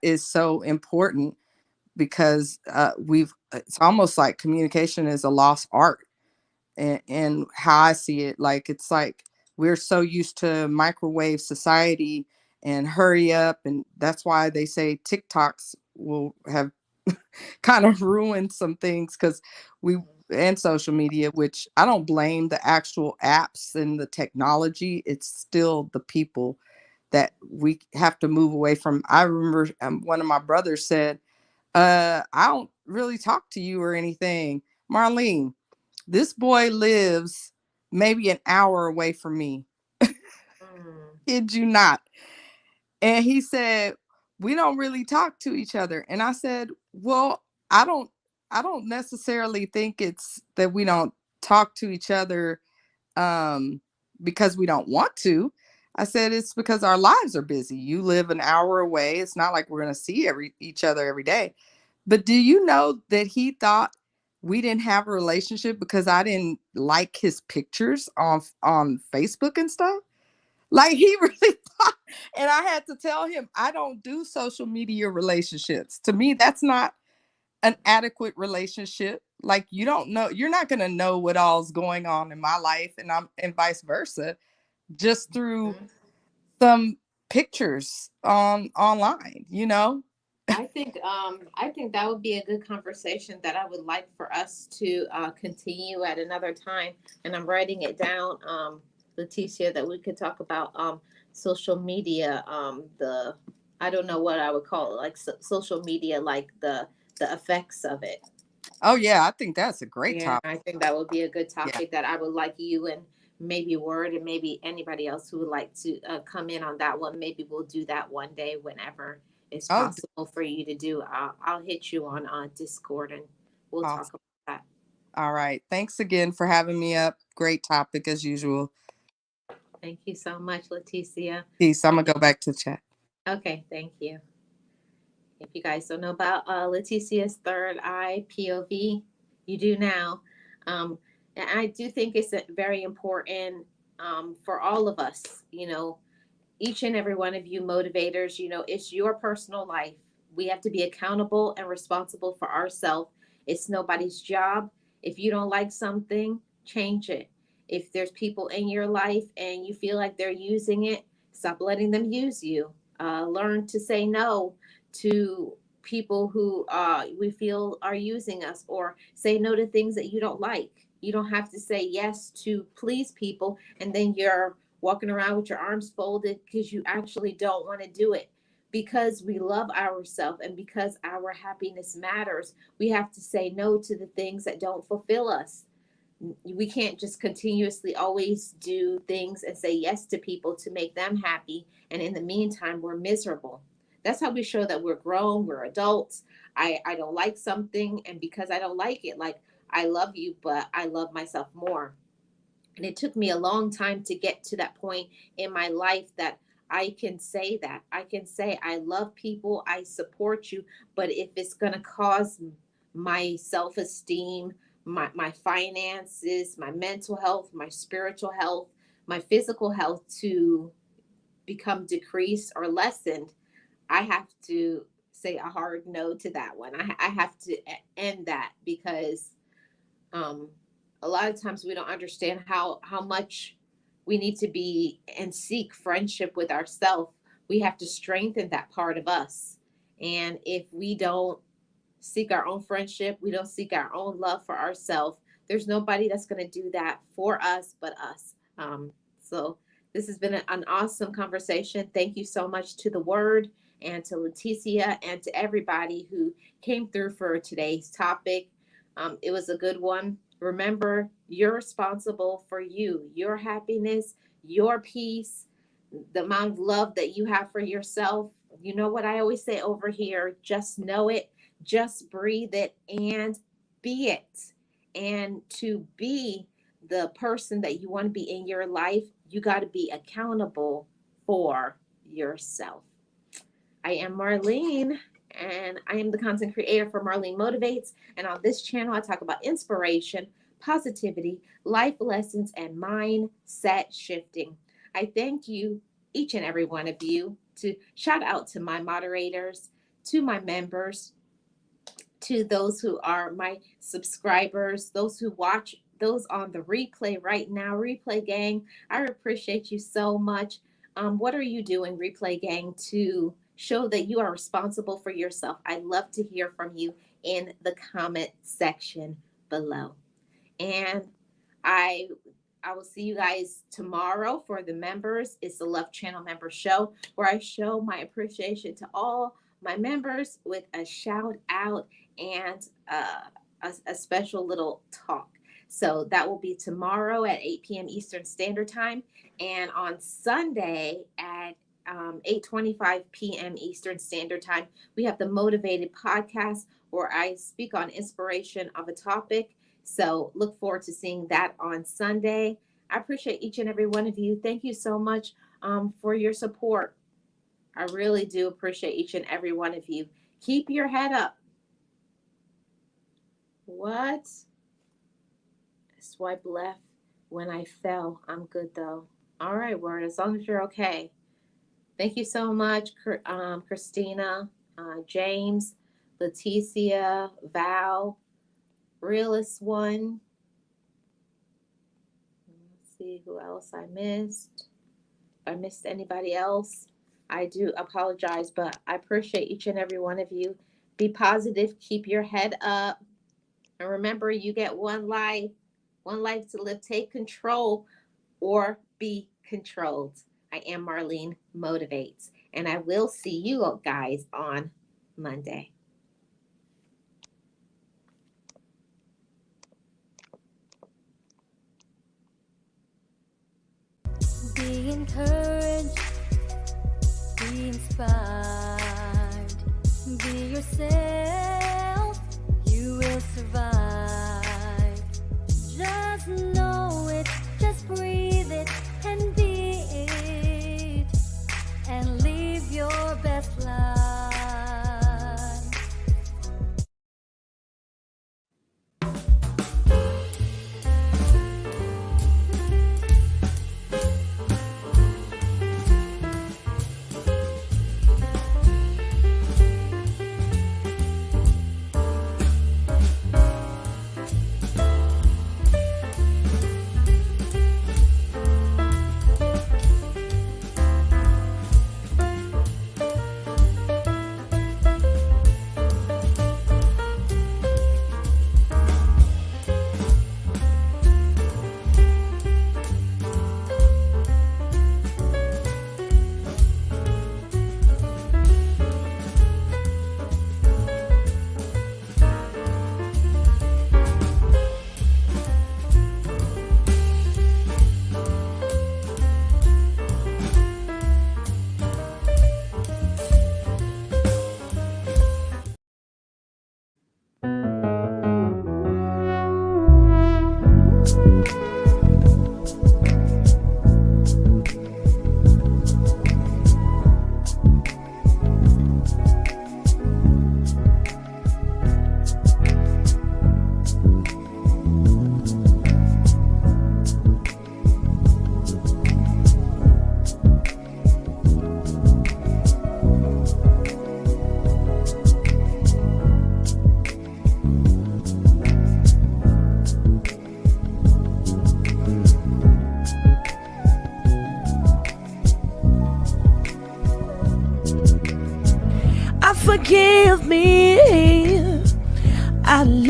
Speaker 4: is so important, because we've it's almost like communication is a lost art. And how I see it, like, it's like we're so used to microwave society and hurry up, and that's why they say TikToks will have kind of ruined some things, because we and social media, which I don't blame the actual apps and the technology. It's still the people that we have to move away from. I remember one of my brothers said, I don't really talk to you or anything, Marlene. This boy lives maybe an hour away from me.
Speaker 1: Mm,
Speaker 4: Kid you not. And he said, we don't really talk to each other. And I said, well, I don't I don't necessarily think it's that we don't talk to each other um because we don't want to. I said it's because our lives are busy. You live an hour away. It's not like we're going to see each other every day. But do you know that he thought we didn't have a relationship because I didn't like his pictures on Facebook and stuff? Like, he really thought, and I had to tell him, I don't do social media relationships. To me, that's not an adequate relationship. Like, you don't know, you're not going to know what all's going on in my life, and vice versa, just through
Speaker 1: mm.
Speaker 4: some pictures online.
Speaker 1: I think that would be a good conversation that I would like for us to continue at another time. And I'm writing it down, Leticia, that we could talk about social media. The I don't know what I would call it, like social media, like the effects of it.
Speaker 4: Oh yeah, I think that's a great
Speaker 1: Yeah,
Speaker 4: topic.
Speaker 1: I think that would be a good
Speaker 4: Yeah.
Speaker 1: topic that I would like you and maybe Word and maybe anybody else who would like to come in on that one. Maybe we'll do that one day whenever it's
Speaker 4: Oh,
Speaker 1: possible for you to do. I'll hit you on Discord and we'll talk
Speaker 4: awesome.
Speaker 1: about that.
Speaker 4: All right. Thanks again for having me up. Great topic as usual.
Speaker 1: Thank you so much, Leticia.
Speaker 4: Peace. I'm
Speaker 1: Um,
Speaker 4: gonna go back to chat.
Speaker 1: okay, thank you. If you guys don't know about Leticia's third eye POV, you do now. And I do think it's very important for all of us, each and every one of you motivators, it's your personal life. We have to be accountable and responsible for ourselves. It's nobody's job. If you don't like something, change it. If there's people in your life and you feel like they're using it, stop letting them use you. Learn to say no to people who we feel are using us, or say no to things that you don't like. You don't have to say yes to please people and then you're walking around with your arms folded because you actually don't want to do it. Because we love ourselves and because our happiness matters, we have to say no to the things that don't fulfill us. We can't just continuously always do things and say yes to people to make them happy. And in the meantime, we're miserable. That's how we show that we're grown, we're adults. I don't like something, and because I don't like it, like, I love you, but I love myself more. And it took me a long time to get to that point in my life that I can say that. I can say, I love people, I support you, but if it's going to cause my self esteem, my finances, my mental health, my spiritual health, my physical health to become decreased or lessened, I have to say a hard no to that one. I have to end that, because um, a lot of times we don't understand how much we need to be and seek friendship with ourselves. We have to strengthen that part of us. And if we don't seek our own friendship, we don't seek our own love for ourselves, there's nobody that's going to do that for us but us. So this has been an awesome conversation. Thank you so much to the Word and to Leticia and to everybody who came through for today's topic. It was a good one. Remember, you're responsible for you, your happiness, your peace, the amount of love that you have for yourself. You know what I always say over here? Just know it, just breathe it, and be it. And to be the person that you want to be in your life, you got to be accountable for yourself. I am Marlene, and I am the content creator for Marlene Motivates. And on this channel, I talk about inspiration, positivity, life lessons, and mindset shifting. I thank you, each and every one of you, to shout out to my moderators, to my members, to those who are my subscribers, those who watch, those on the replay right now, replay gang. I appreciate you so much. What are you doing, replay gang, to show that you are responsible for yourself? I'd love to hear from you in the comment section below. And I will see you guys tomorrow for the members. It's the Love Channel Member Show, where I show my appreciation to all my members with a shout out and a special little talk. So that will be tomorrow at 8 p.m. Eastern Standard Time, and on Sunday at 8:25 p.m. Eastern Standard Time, we have the Motivated Podcast, where I speak on inspiration of a topic. So look forward to seeing that on Sunday. I appreciate each and every one of you. Thank you so much for your support. I really do appreciate each and every one of you. Keep your head up. What? Swipe left when I fell. I'm good though. All right, Word, as long as you're okay. Thank you so much, Christina, James, Leticia, Val, Realist One. Let's see who else I missed. If I missed anybody else, I do apologize, but I appreciate each and every one of you. Be positive, keep your head up, and remember, you get one life to live. Take control or be controlled. I am Marlene Motivates, and I will see you guys on Monday.
Speaker 2: Be encouraged, be inspired, be yourself, you will survive. Just know it, just breathe it, and be it, and live your best life.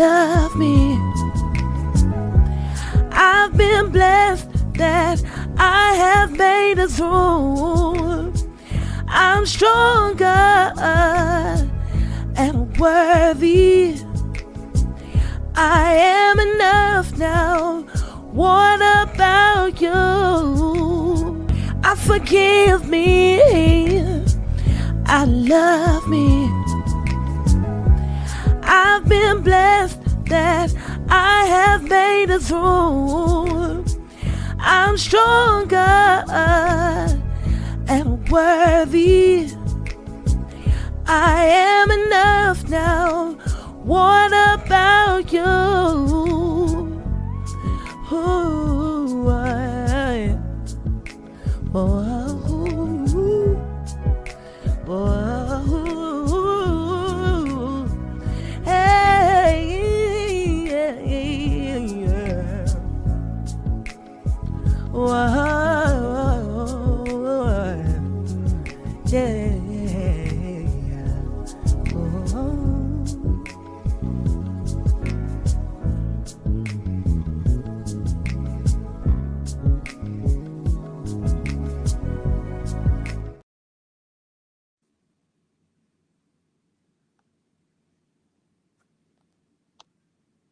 Speaker 2: love me. I've been blessed that I have made it through. I'm stronger and worthy. I am enough now. What about you? I forgive me. I love me. I've been blessed that I have made it through. I'm stronger and worthy. I am enough now. What about you?